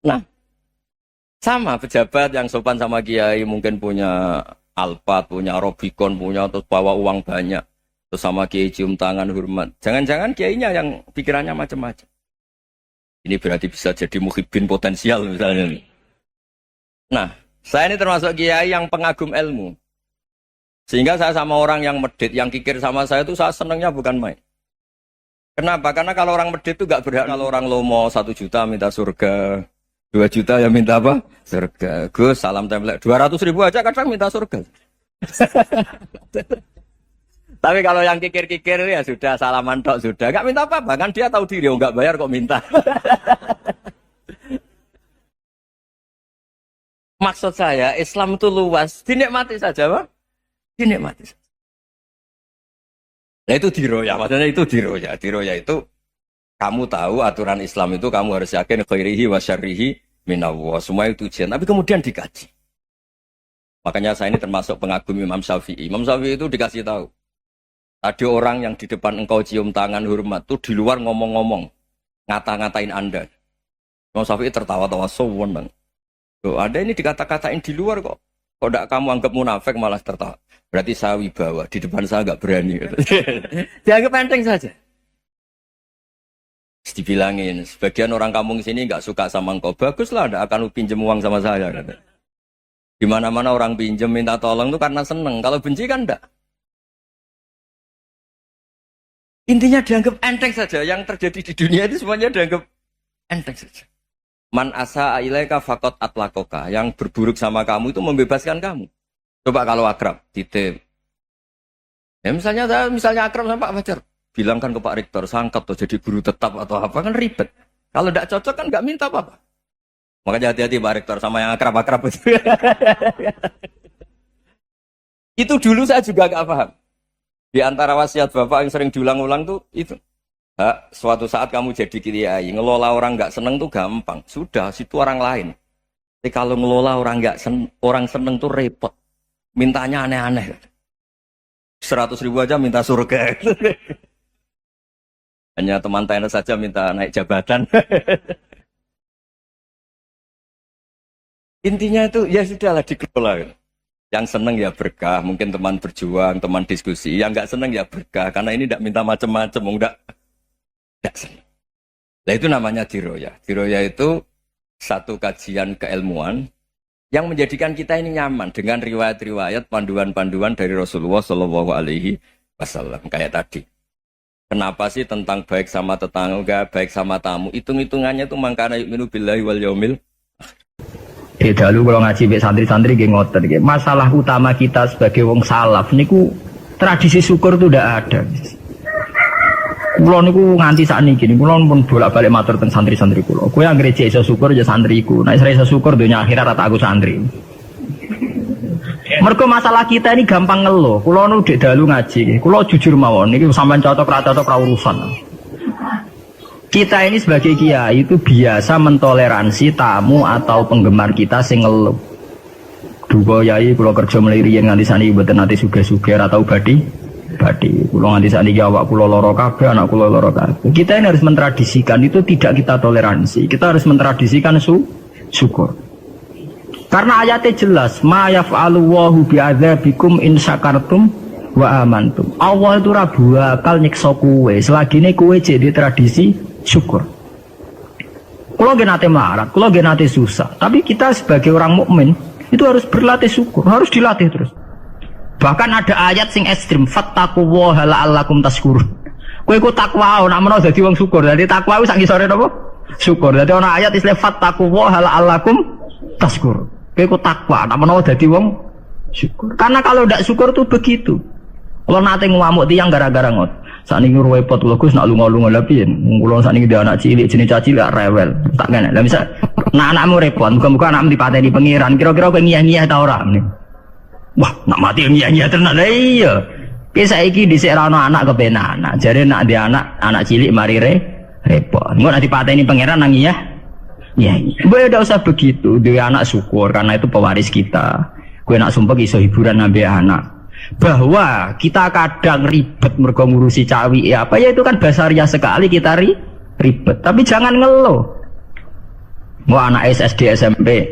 Nah, sama pejabat yang sopan sama kiai mungkin punya Alphard, punya Robicon, punya terus bawa uang banyak. Terus sama kiai cium tangan hormat. Jangan-jangan kiainya yang pikirannya macam-macam. Ini berarti bisa jadi muhibbin potensial misalnya. Nah, saya ini termasuk kiai yang pengagum ilmu. Sehingga saya sama orang yang medit, yang kikir sama saya itu saya senangnya bukan main. Kenapa? Karena kalau orang medit itu gak berhak. Kalau orang lomo 1 juta minta surga, 2 juta ya minta apa? Surga. Gus, salam template. 200.000 aja kadang minta surga. Tapi kalau yang kikir-kikir ya sudah salaman tok sudah. Gak minta apa-apa. Kan dia tahu diri. Oh gak bayar kok minta. Maksud saya Islam itu luas. Dinikmati saja Pak. Dinikmati saja. Nah itu diroya. Maksudnya itu diroya. Diroya itu kamu tahu aturan Islam itu kamu harus yakin khairihi wa syarrihi minallah. Semua itu ujian. Tapi kemudian dikaji. Makanya saya ini termasuk pengagum Imam Syafi'i. Imam Syafi'i itu dikasih tahu. Ada orang yang di depan engkau cium tangan hormat tuh di luar ngomong-ngomong. Ngata-ngatain Anda. Imam Syafi'i tertawa-tawa sewenang. Loh, Anda ini dikata-katain di luar kok. Kok tidak kamu anggap munafik malah tertawa. Berarti saya wibawa. Di depan saya nggak berani. Dianggap enteng saja. Dibilangin, sebagian orang kampung sini nggak suka sama engkau. Baguslah, tidak akan pinjam uang sama saya. Di mana-mana orang pinjam minta tolong itu karena seneng. Kalau benci kan enggak. Intinya dianggap enteng saja. Yang terjadi di dunia itu semuanya dianggap enteng saja. Man asa ilaika faqat atlakoka. Yang berburuk sama kamu itu membebaskan kamu. Coba kalau akrab, titip. Ya misalnya akrab sama Pak Fajar. Bilangkan ke Pak Rektor, sangkat tuh jadi guru tetap atau apa kan ribet. Kalau tidak cocok kan nggak minta apa-apa. Makanya hati-hati Pak Rektor sama yang akrab-akrab itu. Itu dulu saya juga nggak paham. Di antara wasiat Bapak yang sering diulang-ulang tuh itu. Suatu saat kamu jadi kiai, ngelola orang nggak seneng tuh gampang. Sudah, situ orang lain. Tapi kalau ngelola orang orang seneng tuh repot. Mintanya aneh-aneh. 100.000 aja minta surga. Hanya teman tenis saja minta naik jabatan. Intinya itu ya sudahlah dikelola. Yang seneng ya berkah, mungkin teman berjuang, teman diskusi. Yang nggak seneng ya berkah, karena ini tidak minta macam-macam, enggak seneng. Nah itu namanya diroya. Diroya itu satu kajian keilmuan yang menjadikan kita ini nyaman dengan riwayat-riwayat, panduan-panduan dari Rasulullah Shallallahu Alaihi Wasallam kayak tadi. Kenapa sih tentang baik sama tetangga, baik sama tamu? Hitung-hitungannya itu mangkana yu'minu billahi wal yaumil. Dulu kalau ngaji be santri-santri nggih ngoten nggih. Masalah utama kita sebagai wong salaf niku tradisi syukur itu ndak ada. Kula niku nganti sakniki niku kula pun bolak-balik matur teng santri-santri kula. Kowe anggere iso syukur ya santriku. Nek ora iso syukur donya akhirat rata aku santri. Mergo masalah kita ini gampang ngeluh. Kulo nu dek dalu ngaji. Kulo jujur mawon niki sampean cocok ra urusan. Kita ini sebagai kiai itu biasa mentoleransi tamu atau penggemar kita sing ngeluh. Duga yai kula kerja mliriyen nganti saniki mboten nate sugih-sugih atau badi. Kula nganti saniki awak kula lara kabeh, anak kula lara kabeh. Kita ini harus mentradisikan itu tidak kita toleransi. Kita harus mentradisikan syukur. Karena ayatnya jelas, ma yaf'alu Allahu bi'adzabikum in syakartum wa amantum. Allah itu ora bakal nyiksa kowe selagine kowe jadi tradisi syukur. Kalau nggih nate melarat, kalau nggih nate susah, tapi kita sebagai orang mukmin itu harus berlatih syukur, harus dilatih terus. Bahkan ada ayat sing ekstrim, fattaqullaha la'allakum tashkurun. Kowe iku takwa nek menawa dadi wong syukur. Dadi takwa wis sak ngisore napa? Syukur. Dadi ana ayat istilah fattaqullaha la'allakum tashkurun. Kowe iku takwa nek menawa dadi wong syukur. Karena kalau ndak syukur tuh begitu. Kalau nate ngamuk tiyang gara-gara ngot. Sakniki repot kula Gus nak lunga-lunga lha piye? Kula sakniki dia anak cilik jenenge caci lak rewel. Tak kene. Lah misal nak anakmu repot, muga-muga anakmu dipateni pengiran. Kira-kira kowe ngiyah-ngiyah ta ora ngene. Wah, nak mati ngiyah-ngiyah tenan. Lah iya. Ki saiki dhisik ra ono anak kepenak. Jare nak dia anak cilik mari repot. Engko nak dipateni pengiran nang ngiyah. Ya, mbok ndak usah begitu. Duwe anak syukur karena itu pewaris kita. Kowe nak sumpah iso hiburan ngambil anak. Bahwa kita kadang ribet mergo ngurusi cawi apa ya itu kan basaria sekali kita ribet, tapi jangan ngeluh. Wah anak SD SMP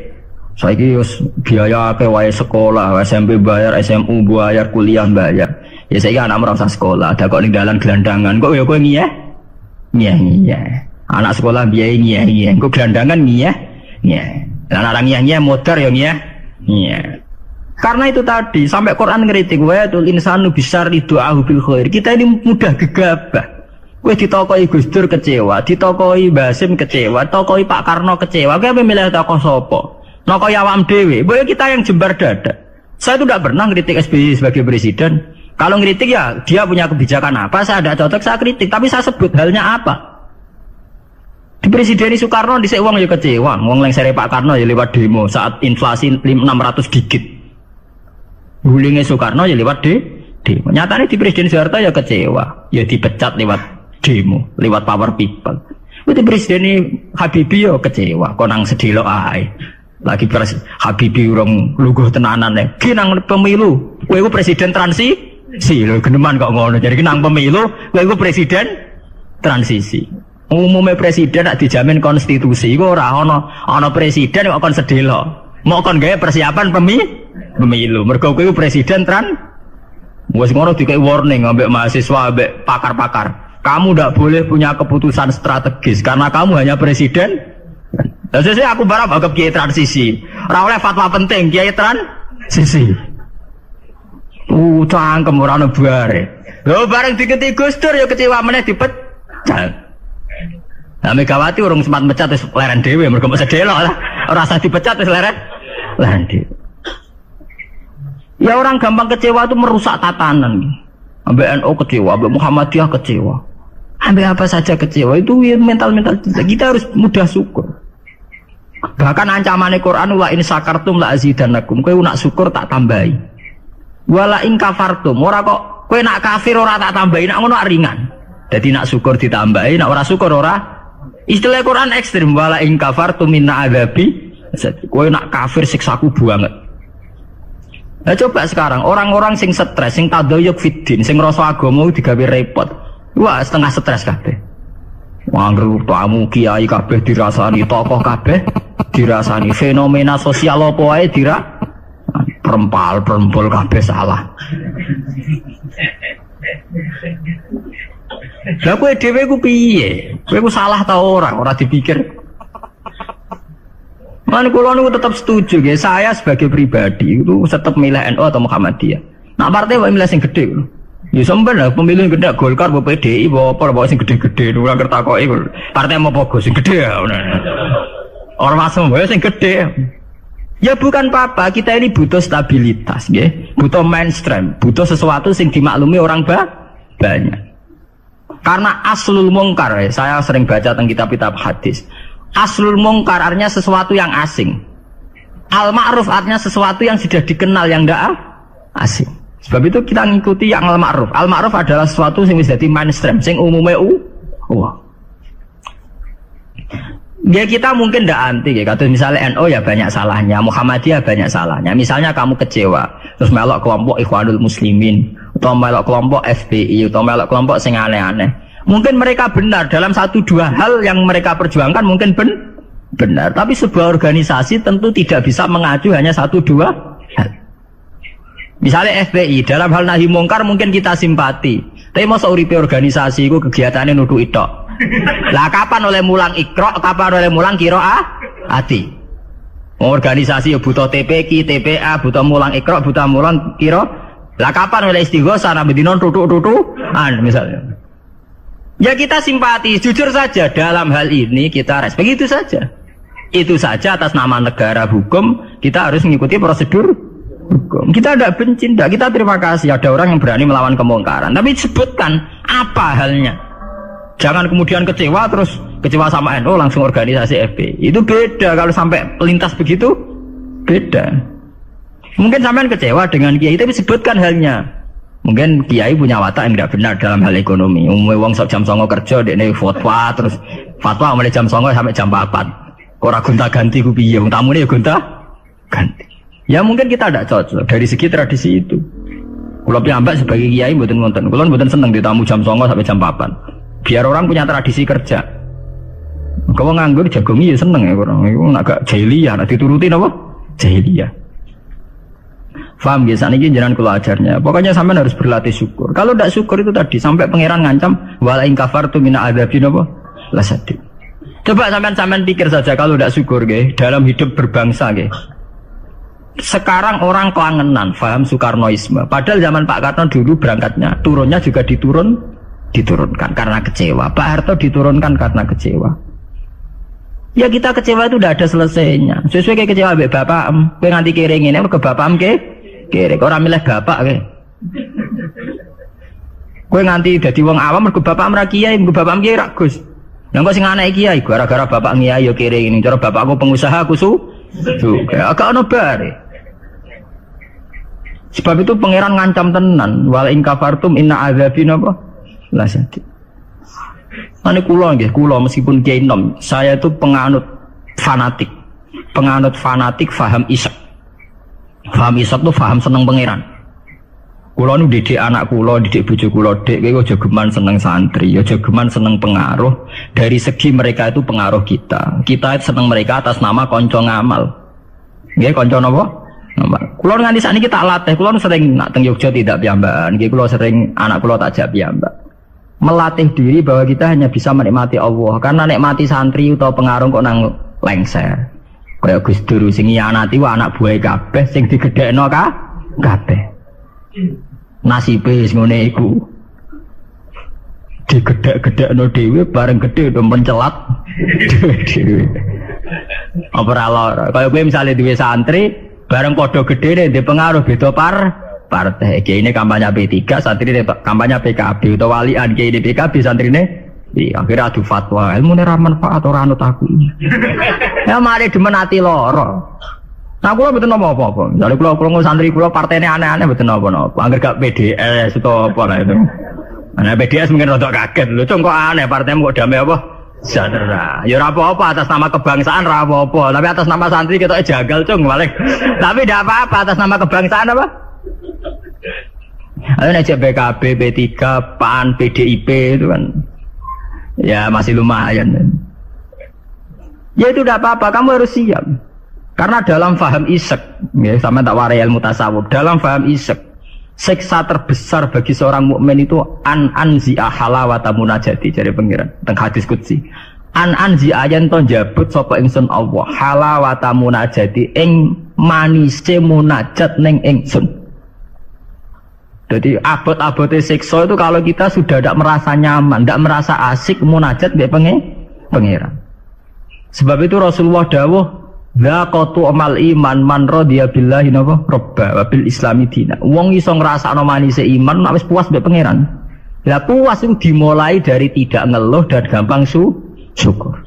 saiki wis biaya akeh wae sekolah, SMP bayar, SMU bayar, kuliah bayar. Ya saiki anak merasa sekolah, ada kok ning dalan gelandangan. Kok ya kowe ngiyeh? Ngiyeh. Anak sekolah biaya ngiyeh. Kok gelandangan ngiyeh? Lah anak ngiyeh motor ya ngiyeh. Karena itu tadi sampai Quran ngeritik wa tul insanu bisyarri du'ahu bil khair. Kita ini mudah gegabah. Kowe ditokoi Gus Dur kecewa, ditokoi Basim kecewa, tokoi Pak Karno kecewa. Kowe milih tokoh sapa? Nokoi awam dhewe. Boyo kita yang jembar dada. Saya itu tidak pernah ngeritik SBY sebagai presiden. Kalau ngeritik ya dia punya kebijakan apa, saya ada cocok saya kritik, tapi saya sebut halnya apa. Di Presiden Soekarno dhisik wong ya kecewa, wong lengsere Pak Karno ya lewat demo saat inflasi 600 digit. Bulingnya Soekarno ya lewat demo. Nyatanya di Presiden Soeharto ya kecewa, ya dipecat lewat demo, lewat power people. Di Presiden Habibie ya kecewa, konang sedelo ae. Lagi Habibie urung luguh tenanan ya. Kinang pemilu, kowe iku presiden transisi. Lho geneman kok ngono. Jadi nang pemilu, kowe iku presiden transisi. Umumnya presiden nak dijamin konstitusi, iku ora ana presiden kok kon sedelo. Mau kon gawe persiapan pemilu. Mergo kowe presiden wis ngono dikai warning ambek mahasiswa ambek pakar-pakar. Kamu ndak boleh punya keputusan strategis karena kamu hanya presiden. Lah sesuk aku barang anggap kiai transisi. Ora oleh fatwa penting kiai transisi. Cangkem ora ono bare. Lho bareng diketi Gus Dur ya kecewa meneh dipecat. Nah Megawati urung sempat mecat wis leren dhewe mergo mok sedelo lah. Ora usah dipecat wis leren dhewe. Ya orang gampang kecewa itu merusak tatanan. Ambek NU kecewa, ambek Muhammadiyah kecewa. Ambek apa saja kecewa itu mental-mental kita harus mudah syukur. Bahkan ancaman Quran wa in syakartum la azidannakum. Kowe nak syukur tak tambahi. Wala in kafartum ora kok kowe nak kafir ora tak tambahi, nak ngono ringan. Jadi nak syukur ditambahi, nak ora syukur ora. Istilah Quran ekstrim wala in kafartum minna adzabi. Kowe nak kafir siksaku banget. Nah coba sekarang orang-orang sing stres, sing tadoyuk fiddin, sing ngrasa agama digawe repot. Wah setengah stres kabeh. Wangru tamu kiai kabeh dirasani, tokoh kabeh dirasani, fenomena sosial apa wae perempal kabeh salah. Lah kowe dhewe ku piye? Kowe ku salah ta ora dipikir. Man kula niku tetap setuju nggih, saya sebagai pribadi itu tetap milih NU atau Muhammadiyah. Nak partai wae milih sing gedhe. Ya sampean lah pemilih gede Golkar apa PDI apa sing gede-gede ora kertakoki partai apa sing gede ya. Ora masem wae sing gede. Ya bukan apa-apa, kita ini butuh stabilitas nggih, butuh mainstream, butuh sesuatu sing dimaklumi orang banyak. Karena aslul mungkar, saya sering baca tentang kitab-kitab hadis. Aslul mungkar artinya sesuatu yang asing. Al-ma'ruf artinya sesuatu yang sudah dikenal, yang tidak asing. Sebab itu kita ngikuti yang al-ma'ruf. Al-ma'ruf adalah sesuatu yang bisa jadi mainstream, yang umumnya wah. Ya kita mungkin tidak anti, ya. Kata misalnya NU ya banyak salahnya, Muhammadiyah banyak salahnya. Misalnya kamu kecewa, terus melok kelompok Ikhwanul Muslimin, atau melok kelompok FPI, atau melok kelompok sing aneh-aneh. Mungkin mereka benar dalam 1-2 hal yang mereka perjuangkan, mungkin benar. Tapi sebuah organisasi tentu tidak bisa mengacu hanya 1-2 hal. Misalnya FPI dalam hal nahi mungkar mungkin kita simpati. Tapi masa uripe organisasi itu kegiatannya nuduh itok. Lah kapan oleh mulang ikro, kapan oleh mulang ati. Organisasi ya butuh TPQ, TPA, butuh mulang ikro, butuh mulang kiro. Lah kapan oleh istighosah nabi dinon tutuk-tutukan misalnya. Ya kita simpati, jujur saja dalam hal ini kita respect, itu saja. Itu saja atas nama negara hukum kita harus mengikuti prosedur hukum. Kita tidak benci, tidak, kita terima kasih ada orang yang berani melawan kemungkaran. Tapi sebutkan apa halnya. Jangan kemudian kecewa sama NU langsung organisasi FPI. Itu beda, kalau sampai lintas begitu beda. Mungkin sampean kecewa dengan kiai tapi sebutkan halnya. Mungkin kiai punya watak yang tidak benar dalam hal ekonomi. Umumnya wong sok jam 09.00 kerja dekne fatwa, terus fatwa mulai jam 09.00 sampai jam 4. Ora gonta-ganti ku piye, wong tamune ya gonta-ganti. Ya mungkin kita tidak cocok dari segi tradisi itu. Kula piyambak sebagai kiai mboten wonten. Kula mboten seneng ditamu jam 09.00 sampai jam 4. Biar orang punya tradisi kerja. Kalau nganggur jagongi ya seneng ya orang. Itu agak jahiliyah, nak diturutin apa? Jahiliyah. Faham ya? Saat ini jangan kula ajarnya. Pokoknya sampean harus berlatih syukur. Kalau tidak syukur itu tadi sampai pangeran ngancam wala in kafartu mina adzabin apa? Lasadid. Coba sampean pikir saja kalau tidak syukur nggih dalam hidup berbangsa nggih. Sekarang orang kelangenan paham Soekarnoisme. Padahal zaman Pak Karno dulu berangkatnya turunnya juga diturunkan karena kecewa. Pak Harto diturunkan karena kecewa. Ya kita kecewa itu udah ada selesainya. Sesuai kayak kecewa mbek bapak, kowe nganti kering ini ke bapak kering. Orang milih bapak ke. Kowe nganti dadi wong awam mergo bapak mra kiai, mergo bapak kiai ra Gus. Lah kok sing anake kiai gara-gara bapak kiai yo kering ini. Cara bapakku pengusaha aku juga agak ono bare. Sebab itu pangeran ngancam tenan, wal in kafartum inna azabin apa? Lah jadi. Ane kula meskipun kiai nom, saya itu penganut fanatik faham isak. Faham isak tuh faham seneng pangeran. Kula nu didik anak kula, didik bojo kula, Dek, kowe aja geman seneng santri, aja geman seneng pengaruh. Dari segi mereka itu pengaruh kita. Kita seneng mereka atas nama kanca ngamal. Nggih, kanca napa? Ngamal. Kula nganti sakniki tak latih, kula sering nak teng Yogya tidak piyambakan. Nggih kula sering anak kula tak jak piyambak. Melatih diri bahwa kita hanya bisa menikmati Allah karena nikmati santri atau pengaruh kok nang lengser kaya Gus Dur sing nyanati wa anak buah kabeh sing digedhekno kabeh nasibe wis ngene iku digedhek-gedhekno dhewe bareng gedhe do mencelat dhewe apa ora lara kaya kowe misale duwe santri bareng padha gedhe ndek pengaruh beda partai. Kiai ini kampanye P3, santri ini kampanye PKB atau walian kiai ini PKB, santri ini akhirnya adu fatwa ilmu ini manfaat orang anut aku ya mari dimenati loro. Nah aku betul apa-apa jadi kalau santri kalau partai ini aneh-aneh betul apa-apa agar gak PDS atau apa lah itu nah PDS mungkin rada kaget lu kok aneh partai kok damai apa sejahtera ya apa-apa atas nama kebangsaan apa-apa tapi atas nama santri kita jagal cung balik tapi tidak apa-apa atas nama kebangsaan apa. Ayo aja PKB, P3, PAN, PDIP itu kan ya masih lumayan. Ya itu tidak apa-apa, kamu harus siap. Karena dalam faham isek, ya sama tak warai ilmu tasawuf. Dalam faham isek, siksa terbesar bagi seorang mukmin itu anzi'a halawata munajati dari pengiran teng hadis qudsi. Anzi'a yen to njabut sapa ingsun Allah halawata munajati ing manise munajat ning ingsun. Jadi abot-abotnya siksa itu kalau kita sudah tidak merasa nyaman, tidak merasa asik munajat mbek pengiran. Sebab itu Rasulullah dawuh, "Dzaqatu amal iman man radiya billahi robba wa bil islami dina." Wong iso ngrasakno manise iman nek wis puas mbek pengiran. Lah puas itu dimulai dari tidak ngeluh dan gampang syukur.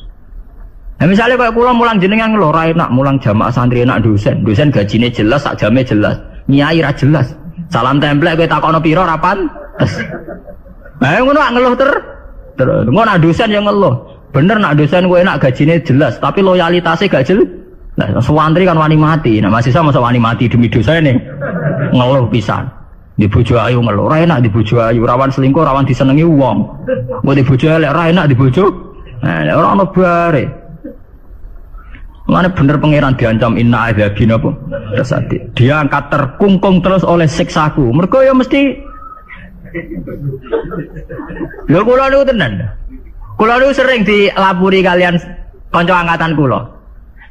Nah, misalnya kayak kula mulang jenengan lho ra enak mulang jamaah santri enak dosen gajine jelas, sak jame jelas, nyai ra jelas. Salam templek kowe takono pira ra pantes. Nah, ngono ngeluh terus. Ngono nak dosen yang ngeluh. Bener nak dosen kowe enak gajine jelas, tapi loyalitasnya gak jelas. Nah, santri kan wani mati. Nah, mahasiswa masa wani mati demi dosane. Ngeluh pisan. Di bojo ayu ngeluh, ra enak di bojo ayu, rawan selingkuh, rawan disenengi wong. Mbok di bojo elek ra enak di bojo. Nah, ora ono bare. Mana bener pangeran diancam inna adzabin apa? Tersati. Dia angkat terkungkung terus oleh siksaku. Mergo ya mesti lho kula niku tenan. Kula niku sering dilapuri kalian kanca angkatan kula.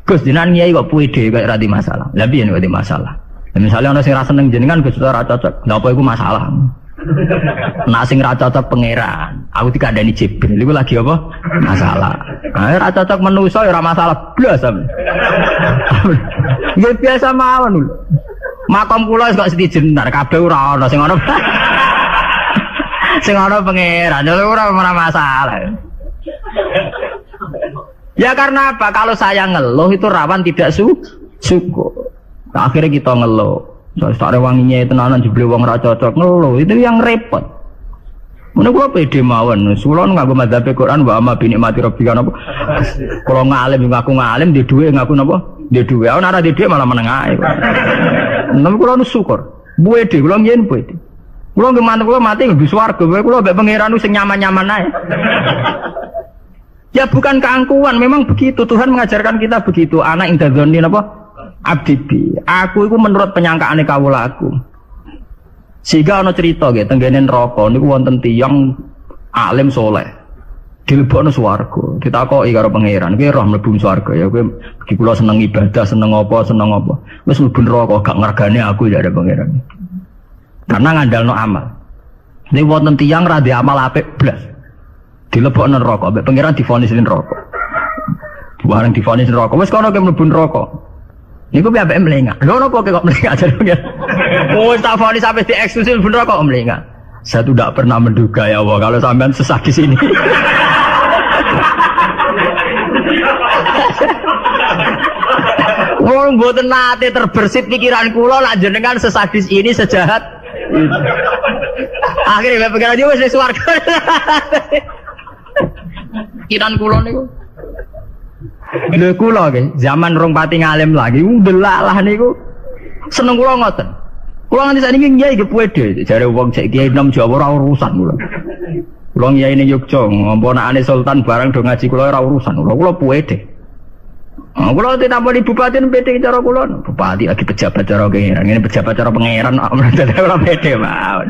Gus jenengan kiai kok puede kok ora di masalah. Lah piye nek di masalah? Misalnya ana sing ra seneng jenengan Gus ora cocok. Lha apa iku masalah? Nah sing ra cocok pangeran, aku dikandani Jibril iku lagi apa? Masalah. Nah ra cocok manusa ya ora masalah blas. Ya biasa mawon lho. Makom kula wis kok setijenar kabeh ora ana sing ana. Sing ana pangeran, ora masalah. Ya karena apa? Kalau saya ngeluh itu rawan tidak syukur. Nah, akhirnya kita ngeluh. Soalnya wanginya tenanan jebule wong ra cocok ngeluh itu yang repot. Mana gua pede mawon. Sulon ngaku madzhab Quran wa amma bi nikmati rabbika napa. Kalau ngalim ngaku ngalim di dhuwit ngaku napa? Di dhuwit. Ana ora di dhuwit malah meneng ae. Nang kula nu syukur. Pede kula yen pede. Kula nggih mantep kula mati nggih swarga. Kula mbek pangeran sing nyaman-nyaman ae. Ya bukan keangkuhan, memang begitu. Tuhan mengajarkan kita begitu. Anak indadzoni apa? Abdibi. Aku itu menurut penyangkaane kawula aku. Sehingga ana cerita nggih tenggene neraka niku wonten tiyang alim soleh. Dilebokno swarga. Ditakoki karo pangeran, "Kowe roh mlebu swarga ya kowe iki kula seneng ibadah, seneng apa? Wis mlebu neraka gak ngergane aku ya ada pangeran." Karena ngandalno amal. Niku wonten tiyang ra ndek amal apik blas. Dilebokno neraka, mbek pangeran divonis neraka. Bareng divonis neraka, wis kono ke mlebu neraka. Niku piye ambek mlengak. Lho napa kok mlengak jare pangeran? Oh, tak vonis sampai dieksklusif mlebu neraka kok mlengak. Saya tuh tidak pernah menduga ya Allah kalau sampean sesat di sini. Wong mboten nate terbersit pikiran kula lak jenengan sesadis ini sejahat ini. Akhirnya pikiran dia wis swarga. Pikiran kula niku. Lho kula nggih, zaman rong pati ngalim lagi ndelalah niku. Seneng kula ngoten. Kula nganti sakniki nggih iki pede, jare wong cek kiai nom Jawa ora urusan kula. Kula kiai ning Yogya, ngomponakane sultan barang do ngaji kula ora urusan. Kula pede. Kula ditampani bupati pede cara kula. Bupati lagi pejabat cara pangeran, ngene pejabat cara pangeran ora pede mawon.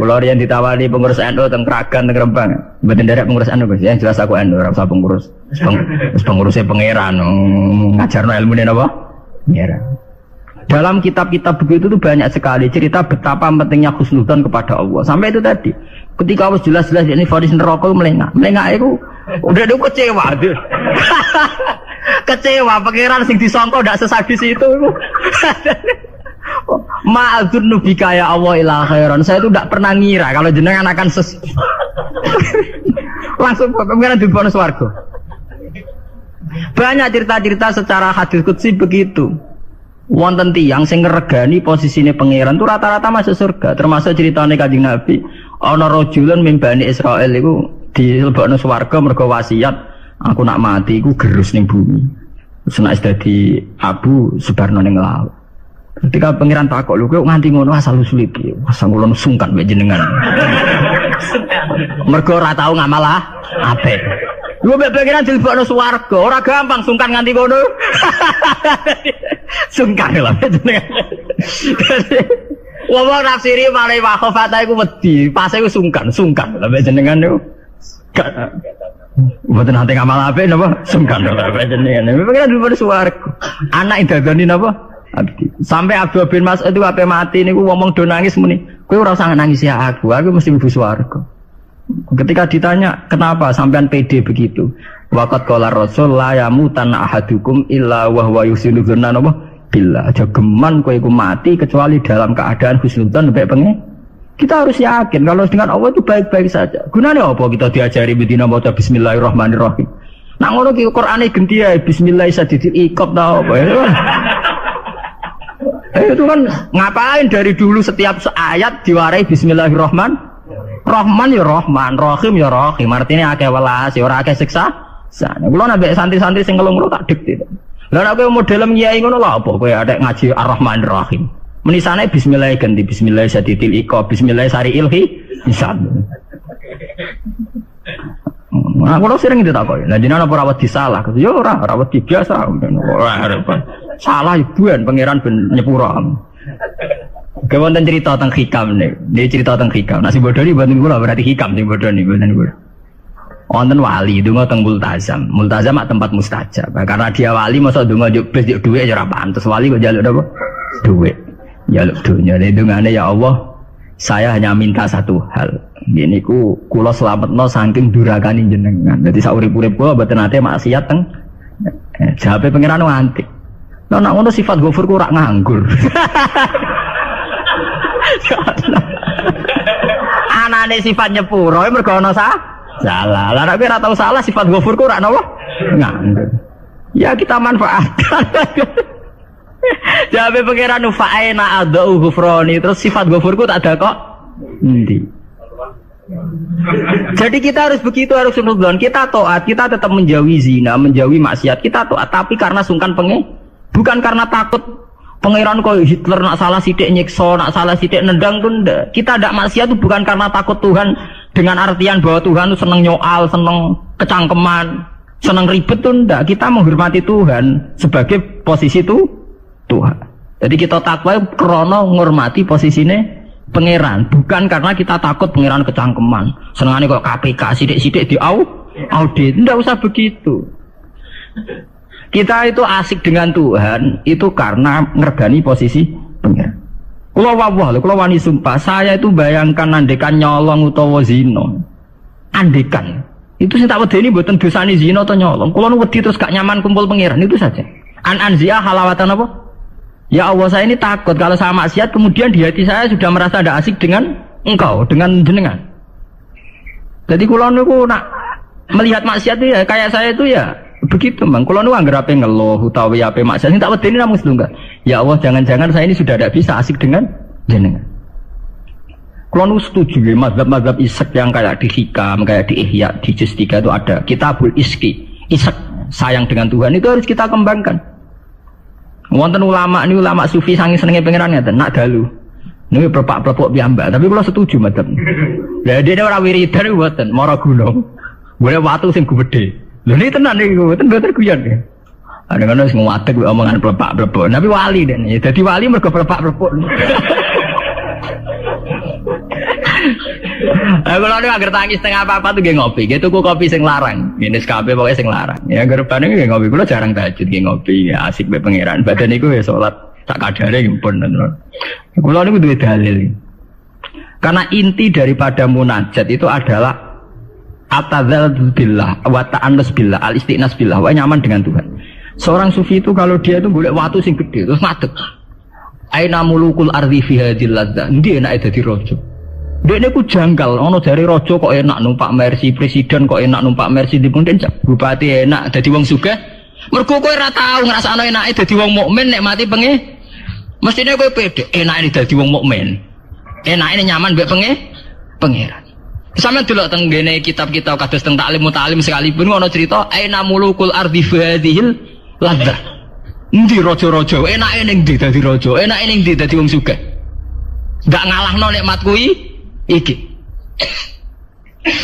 Kula riyen ditawani pengurus NU teng Kragan teng Rembang. Mboten nderek pengurus NU Gus, ya jelas aku NU ora usah pengurus. Pengurusnya pangeran ngajarno ilmune napa? Pangeran. Dalam kitab-kitab begitu tuh banyak sekali cerita betapa pentingnya husnudzon kepada Allah. Sampai itu tadi, ketika Allah jelas-jelas ini vonis neraka melengak itu udah kecewa. Kecewa pangeran sing disangka ndak sesadis itu. Ma'adzun nubika ya Allah ila khairan. Saya itu tidak pernah ngira kalau jenengan akan langsung pangeran dibono swarga. Banyak cerita-cerita secara hadis qudsi begitu. Wonten tiyang sing ngregani posisine pangeran itu rata-rata masuk surga. Termasuk ceritane Kanjeng Nabi, ana rajulun min Bani Israil iku dilebokno swarga mergo wasiat, aku nak mati iku gerus ning bumi. Terus nek dadi abu sebarno ning laut. Ketika pangeran takok lho kowe nganti ngono asal usul iki. Asal kula sungkan mbek jenengan. Mergo ora tau ngamal apik. Lu mbek pangeran dilebokno swarga, ora gampang sungkan nganti ngono. Sungkan lho jenengan. Wong nafsiri mare wakhofata iku wedi, pas iku sungkan lho mbek jenengan niku. Mboten nate ngamal apik napa? Sungkan lho mbek jenengan. Pangeran dilebokno swarga. Anak idadoni napa? Abdi. Sampai Abdul bin Mas'ud itu ape mati niku ngomong do nangis muni. Kowe ora usah nangis ya aku mesti mlebu swarga. Ketika ditanya, "Kenapa sampean pede begitu?" Waqat qala Rasul la yamutan ahadukum illa wa huwa yusinu dzanna billah. Aja geman kowe iku mati kecuali dalam keadaan husnudzon mbek pengen. Kita harus yakin kalau dengan Allah itu baik-baik saja. Gunanya apa kita diajari bedina maca bismillahirrahmanirrahim. Nak ngono ki Qur'ane genti ya bismillah sadidil iqab ta apa ya. Itu kan ngapain dari dulu setiap ayat diwarai bismillahirrahmanirrahim. Rahman ya Rahman, Rahim ya Rahim. Artinya akeh welas, ya ora akeh siksa. Kulo nambah santri-santri sing ngelung tak dik. Lah nek kowe model kiai ngono lho apa kowe adek ngaji Ar-Rahman Ar-Rahim. Menisane bismillah ganti bismillah sadidil iqab, bismillah sariil hisab. Nah, kulo sering ditakoki. Lah jenengan apa rawat disalah? Ya ora, rawat biasa. Salah ibuan pangeran ben nyepura. Kewonten cerita tentang hikam nih. Dia cerita tentang hikam. Nasi bodoh ini buatan kula berarti hikam sing bodoh nih buatan kula. Wonten wali donga teng multazam. Multazam mak tempat mustajab. Karena dia wali masa donga juk bes juk dhuwit ya ora pantes. Wali kok njaluk apa? Dhuwit. Njaluk dunya. Dungane ya Allah, saya hanya minta satu hal. Gini ku kula slametno saking durakane jenengan. Dadi sak urip-urip kula mboten nate maksiat teng jawabe pangeran antik. Lah nek ngono sifat ghafur ku ora nganggur. Anane sifat nyepuro mergo ana salah. Lah nek ora tau salah sifat ghafur ku ora napa? Nganggur. Ya kita manfaatkan. Jawabe pangeran fa'ina adau ghufrani terus sifat ghafur ku tak ada kok. Endi? Jadi kita harus begitu, harus sunudon. Kita taat, kita tetap menjauhi zina, menjauhi maksiat. Kita taat, tapi karena sungkan bukan karena takut pangeran kok Hitler nak salah sidik nyiksa, nak salah sidik nendang tuh ndak. Kita tidak maksiat itu bukan karena takut Tuhan dengan artian bahwa Tuhan itu seneng nyoal, seneng kecangkeman, seneng ribet tuh ndak. Kita menghormati Tuhan sebagai posisi itu Tuhan. Jadi kita takwa krono menghormati posisinya pangeran, bukan karena kita takut pangeran kecangkeman. Senengane kok KPK sidik-sidik di audit, ndak usah begitu. Kita itu asik dengan Tuhan itu karena ngergani posisi pangeran. Kula wawah, kula wani sumpah, saya itu bayangkan andekan nyolong utawa zina. Andekan. Itu sing tak wedeni mboten dosane zina atau nyolong. Kula nu wedi terus gak nyaman kumpul pangeran itu saja. Anzia halawatan apa? Ya Allah, saya ini takut kalau saya maksiat kemudian di hati saya sudah merasa tidak asik dengan engkau, dengan jenengan. Jadi kula niku nak melihat maksiat itu ya kayak saya itu ya begitu, Bang. Kula niku anggere ape ngeluh utawi ape maksiat tak wedeni namung setunggal. Ya Allah, jangan-jangan saya ini sudah tidak bisa asik dengan jenengan. Kula niku setuju ya mazhab-mazhab isek yang kayak di Hikam, kayak di Ihya, di Juz 3 itu ada Kitabul Iski. Isek sayang dengan Tuhan itu harus kita kembangkan. Wonten ulama ini ulama sufi sangi senenge pangeran ngeten nak dalu. Niku perpak-perpok piyambak, tapi kula setuju madzhab. Lah dene ora wiridan mboten, mara gunung. Boleh watu sing gedhe. Lho niki tenan niku, mboten guyon. Ada kan wis ngadeg omongan perpak-perpok. Tapi wali dene. Dadi wali mergo perpak-perpok. Kalau ada agar tangis tengah apa tuh gak ngopi, gitu tuku kopi sing larang, ini SKP pokoknya sing larang. Ya gerban ini gak ngopi, kalau jarang tahajud gak ngopi, ya asik be pangeran. Badan itu ya sholat tak kadare gimpun dan. Kalau ini butuh dalil. Karena inti daripada munajat itu adalah atadzal billah, wa ta'annus billah, al istiqnas billah, wa nyaman dengan Tuhan. Seorang sufi itu kalau dia itu boleh watu sing gede terus ngadeg. Aina mulukul ardi fi hadhil ladza. Ndi enake dadi raja. Dekne ku janggal, ono jare raja kok enak numpak Mercy, presiden kok enak numpak Mercy, dipundhen bupati enak dadi wong sugih. Mergo kowe ora tau ngrasakno enake dadi wong mukmin nek mati pengen. Mestine kowe pede enake dadi wong mukmin. Enake nyaman mbek pangeran. Sampe delok teng ngene kitab-kitab kados teng taklim mutalim sekalipun ono cerita aina mulukul ardi fi hadhil ladza. Endi raja-raja enake ning ndi dadi raja, enake ning ndi dadi wong sugih. Ndak ngalahno nikmat kuwi iki.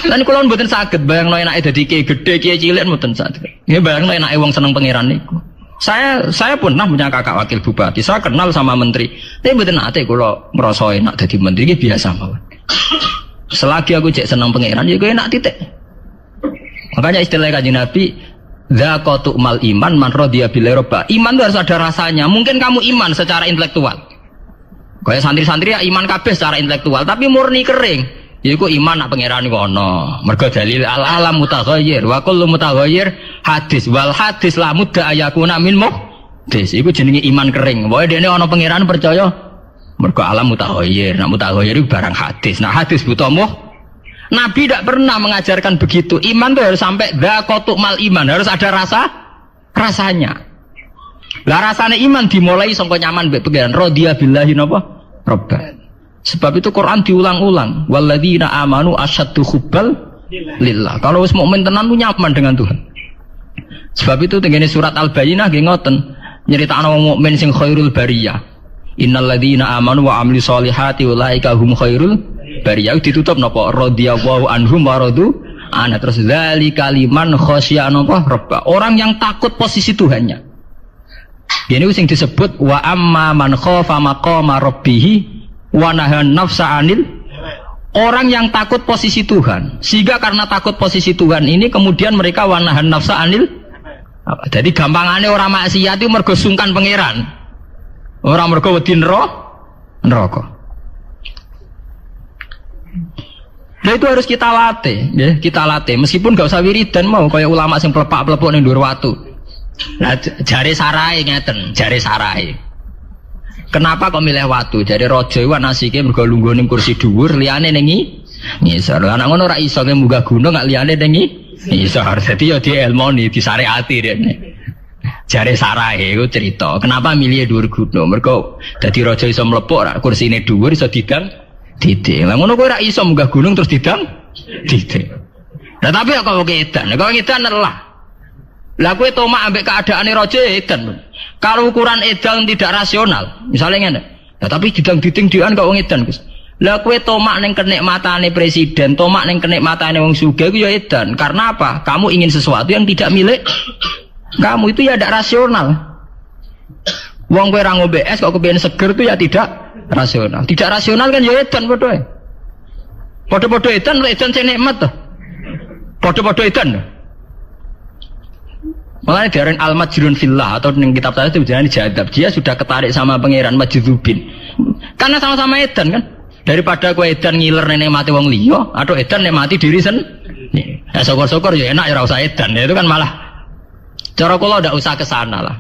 Lan kula mboten saged bayangno enake dadi kiai gedhe, kiai cilik mboten saged. Nggih bayangno enake wong seneng pangeran niku. Saya pernah punya kakak wakil bupati, saya kenal sama menteri. Tapi mboten nate kula ngrasa enak dadi menteri iki biasa mawon. Selagi aku cek seneng pangeran ya kowe enak titik. Makanya istilah Kanjeng Nabi dzaqatu mal iman man radiya bil robba. Iman itu harus ada rasanya. Mungkin kamu iman secara intelektual. Kayak santri-santri ya iman kabeh secara intelektual, tapi murni kering. Yaiku iman nak pangeran iku ana. Mergo dalil al alam mutaghayyir wa kullu mutaghayyir hadis wal hadis la mudda ayakuna min muhdis. Iku jenenge iman kering. Pokoke dene ana pangeran percaya mergo alam mutaghayyir. Nak mutaghayyir iku barang hadis. Nah hadis buta Nabi tidak pernah mengajarkan begitu. Iman itu harus sampai dzaqatul mal iman, harus ada rasanya. Lah rasanya iman dimulai sangka nyaman mbek pengiran radhiya billahi napa? Robban. Sebab itu Quran diulang-ulang. Walladzina amanu asyaddu hubbal lillah. Kalau wis mukmin tenan ku nyaman dengan Tuhan. Sebab itu tengene surat Al-Bayyinah nggih ngoten, nyeritakno wong mukmin sing khairul bariyah. Innalladzina amanu wa amilus solihati ulaika hum khairul bariyah. Ditutup napa? Radhiyallahu anhum wa radu an. Terus dzalika liman khasyiya napa? Rabb. Orang yang takut posisi Tuhannya. Ini sing disebut wa amma man khafa maqama rabbih wa nahan nafsa anil. Orang yang takut posisi Tuhan, sehingga karena takut posisi Tuhan ini kemudian mereka wa nahan nafsa anil. Jadi gampangane orang maksiat itu mergo sungkan pangeran. Orang mergo wedi neraka. Nah itu harus kita latih, ya, kita latih. Meskipun gak usah wiridan mau kayak ulama sing pelepak-pelepuk ning dhuwur watu. Nah, jare sarai ngeten, jare sarai. Kenapa kok milih watu? Jare raja iku nasike mergo lungguh ning kursi dhuwur, liyane ning ngisor. Anak ngono ora iso ke munggah gunung gak liyane ning ngisor. Dadi ya dielmoni, disyariati rene. Jare sarai iku cerita. Kenapa milih dhuwur gunung? Mergo dadi raja iso mlepuk rak kursine dhuwur iso didang didik. Lah ngono kowe ora iso munggah gunung terus didang didik. Nah tapi kok edan, kok edan lah. Lah kowe tomak ambek keadaane raja edan. Kalau ukuran edan tidak rasional, misalnya ngene. Lah tapi didang-diding dhewean kok wong edan, Gus. Lah kowe tomak ning kenikmatane presiden, tomak ning kenikmatane wong sugih ku ya edan. Karena apa? Kamu ingin sesuatu yang tidak milik kamu, itu ya tidak rasional. Wong kowe ra ngombe es kok kepengin seger itu ya tidak rasional. Tidak rasional kan ya edan padha. Padha-padha edan sing nikmat to. Padha-padha edan. Makanya diaran al-majrun fillah atau dengan kitab saya itu berjalan jadab. Dia sudah ketarik sama pangeran majdzubin. Karena sama-sama edan kan. Daripada kue edan ngiler nenek mati wong liya atau edan nek mati diri sendiri. Ya syukur-syukur ya enak ya ora usah edan. Ya, itu kan malah cara kula ndak usah ke sana lah.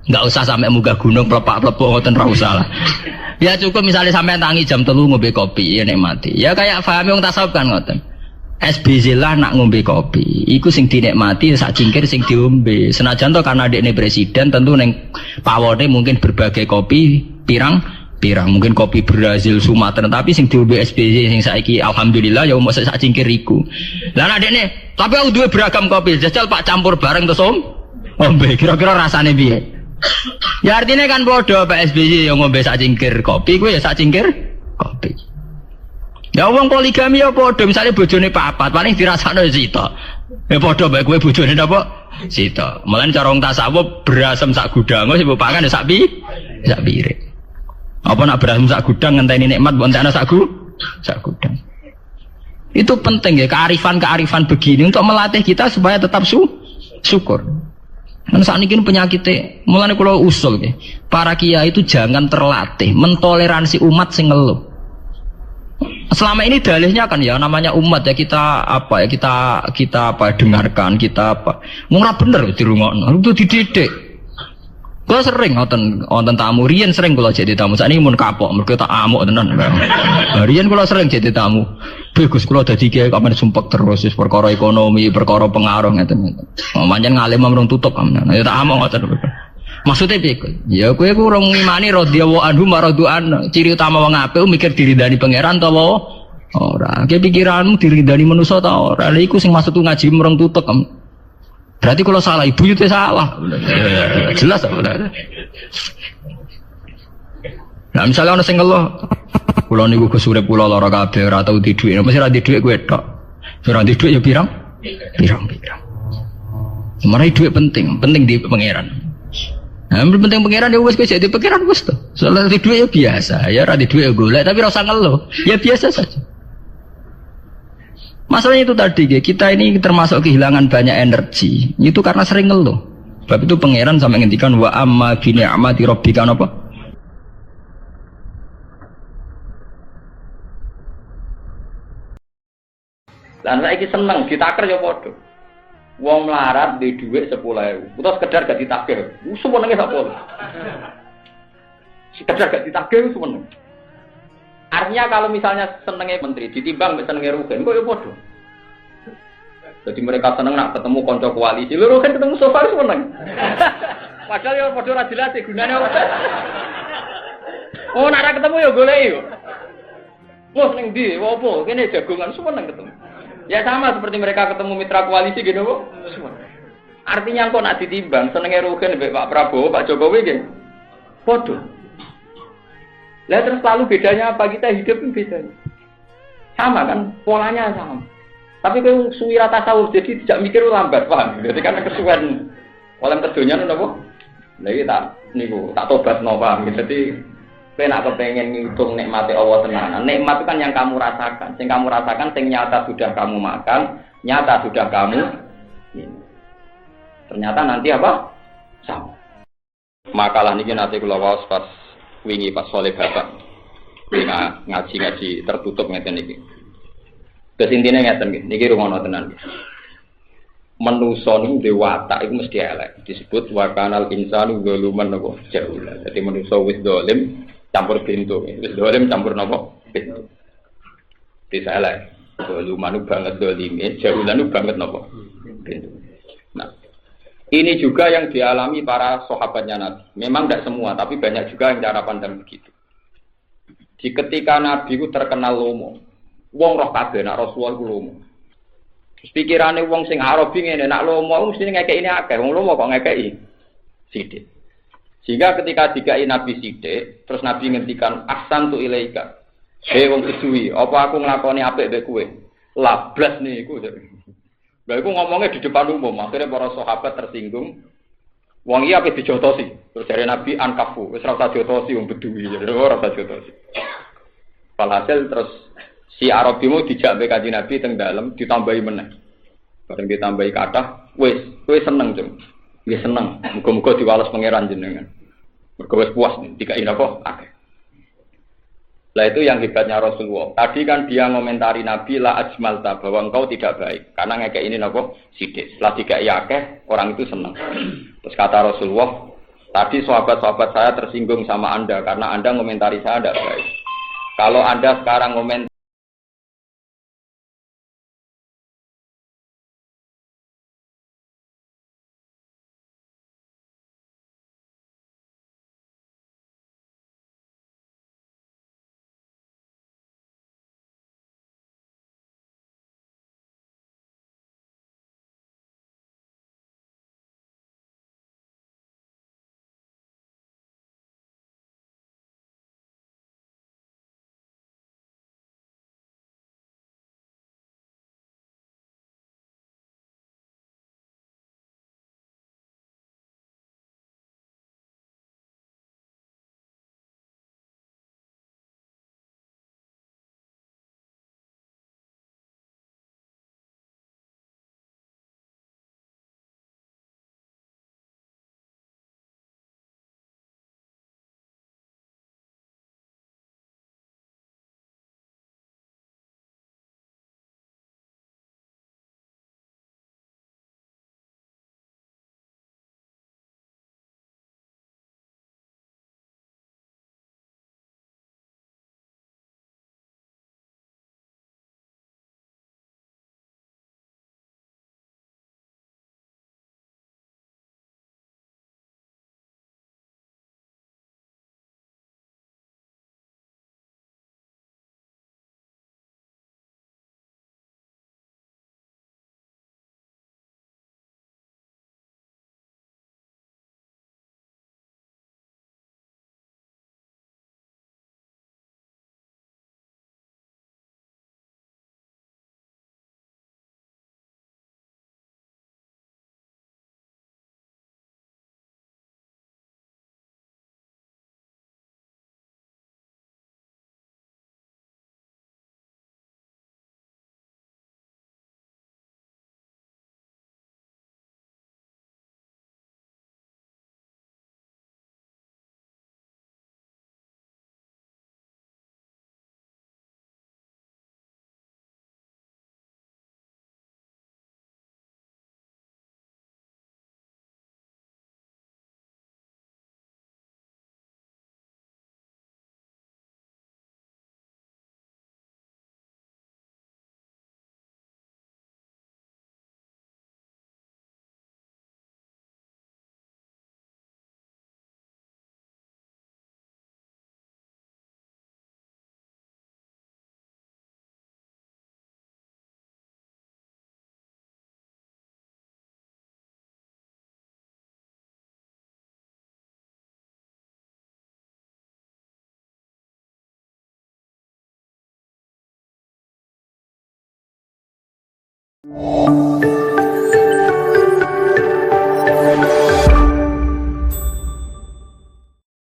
Enggak usah sampai munggah gunung pelepak-pelepuk ngoten ora usah lah. Ya cukup misalnya sampai tangi jam 3 ngombe kopi ya nek mati. Ya kayak paham wong tasawuf kan ngoten. SBZ lah nak ngombe kopi, iku sing dinikmati sak cingkir sing diombe. Senajan to karena dekne presiden tentu neng pawone mungkin berbagai kopi pirang, mungkin kopi Brazil, Sumatera, tapi sing diombe SBZ sing saiki alhamdulillah ya mosok sak cingkir iku. Lah nak dekne, tapi aku duwe beragam kopi, jajal Pak campur bareng terus ombe, kira-kira rasane piye? Ya artinya kan bodoh Pak SBY yang ngombe sak cingkir kopi, gue ya sak cingkir kopi. Ya wong poligami ya podo, misalnya bojone papat, paling dirasakno sita. Ya podo bae kowe bojone napa? Sita. Mulane cara wong tasawuf berasem sak gudang, sing mbok pangan ya sak piring. Apa nak berasem sak gudang ngenteni nikmat mbok entekno sak gudang. Itu penting ya, kearifan begini untuk melatih kita supaya tetap syukur. Kan saat ini penyakitnya, mulane kula usul ya, para kiai itu jangan terlatih mentoleransi umat sing ngeluh. Selama ini dalihnya kan ya namanya umat ya kita apa ya kita apa dengarkan kita apa murah bener dirungokno itu dididik. Kula sering wonten tamu riyen sering kula jadi tamu sakniki mun kapok mergo tak amuk tenan. Riyen kula sering jadi tamu. Bagus kula dadi kiai kapan sumpek terus wis perkara ekonomi, perkara pengaruh ngeten. Pancen ngalim mrung tutup kamen. Ya tak amuk ngoten. Maksudnya piye? Ya kowe ku urung ngimani radhiyallahu anhu maradu'an. Ciri utama wong apik mikir diridani pangeran ta ora. Ki pikiranmu diridani manusa ta ora. Lha iku sing maksud ngaji mrung tutup. Berarti kalau salah ibu itu salah. Jelas apa? Nah misalnya ana sing ngeluh, kula niku Gus urip kula lara kabeh ora tau di dhuwit. Mesti ra di dhuwit kowe tok. Ora di dhuwit ya pirang. Sebenarnya dhuwit penting di pangeran. Nah, penting pangeran ya wis kowe jadi pangeran wis to. Soal di dhuwit ya biasa, ya ora di dhuwit ya golek tapi ora usah ngeluh. Ya biasa saja. Masalahnya itu tadi, kita ini termasuk kehilangan banyak energi. Itu karena sering ngeluh. Sebab itu pangeran sampai ngendikan wa amma bi ni'mati rabbika apa? Lan saiki seneng ditaker ya padha. Wong melarat di dhuwit 10.000. Utawa sekedar gak ditagih. Suwenenge sak pol. Sekedar gak ditagih suweneng. Artinya kalau misalnya senengnya menteri ditimbang senengnya Rugen, kok ya bodoh. Jadi mereka seneng nak ketemu konco koalisi, lu Rugen ketemu Sofar seneng. Padahal ya bodoh ora jelas gunanya apa. Oh, nak ketemu ya golek yo. Wah, ning ndi? Apa? Kene jagongan seneng ketemu. Ya sama seperti mereka ketemu mitra koalisi gitu kok. Artinya kok nak ditimbang senenge Rugen mbek Pak Prabowo, Pak Jokowi nggih. Bodoh. Lah terus lalu bedanya apa? Kita hidup ini bedanya. Sama kan? Polanya sama. Tapi kalau suwira tasawuf jadi tidak mikir lambat, paham? Jadi kan kesuwen oleh kedunya napa? Lah iki tak tobat no, paham? Jadi kowe nak kepengen ngitung nikmate Allah tenanan. Nikmat itu kan yang kamu rasakan. Sing kamu rasakan sing nyata sudah kamu makan, nyata sudah kamu ini. Ternyata nanti apa? Sama. Makalah niki nanti kula waos pas wingi pas soleh bapak ngaji tertutup ngeten iki. Kesintine ngeten niki rungono tenan. Manusa niku dewata iku mesti elek. Disebut wa kanal insanu zaluman napa jahula. Dadi manusa wis zalim campur pintu. Wis zalim campur napa pintu. Bisa elek. Zaluman banget zalime, jahulan banget napa pintu. Nah, ini juga yang dialami para sahabatnya Nabi. Memang tidak semua, tapi banyak juga yang cara pandang begitu. Di ketika Nabi itu terkenal lomo, wong roh kabeh nak Rasulullah itu lomo. Pikirane wong sing Arabi ngene nak lomo mesti ngekeki ini akeh, wong lomo kok ngekeki sithik. Sehingga ketika dikai Nabi sithik, terus Nabi ngendikan ahsantu ilaika. Hei wong kesuwi, apa aku nglakoni apik mbek kowe? Lablas niku. Lah iku ngomongnya di depan umum, akhirnya para sahabat tersinggung. Wong iki ape dijotosi. Terus jare Nabi ankafu, wis ora usah jotosi wong Bedui, jadi ora usah jotosi. Walhasil terus si Arabimu dijak mbek Kanjeng Nabi teng dalem ditambahi meneh. Bareng ditambahi kathah, wis kowe seneng, Cung. Nggih seneng. Muga-muga diwales pangeran jenengan. Mergo wis puas dikai napa akeh. Lah itu yang hebatnya Rasulullah. Tadi kan dia ngomentari Nabi la ajmalta bahwa engkau tidak baik karena ngekek ini napa sithik. Setelah dikai akeh, orang itu senang. Terus kata Rasulullah, tadi sahabat-sahabat saya tersinggung sama Anda karena Anda ngomentari saya tidak baik. Kalau Anda sekarang ngomentari Wassalamualaikum.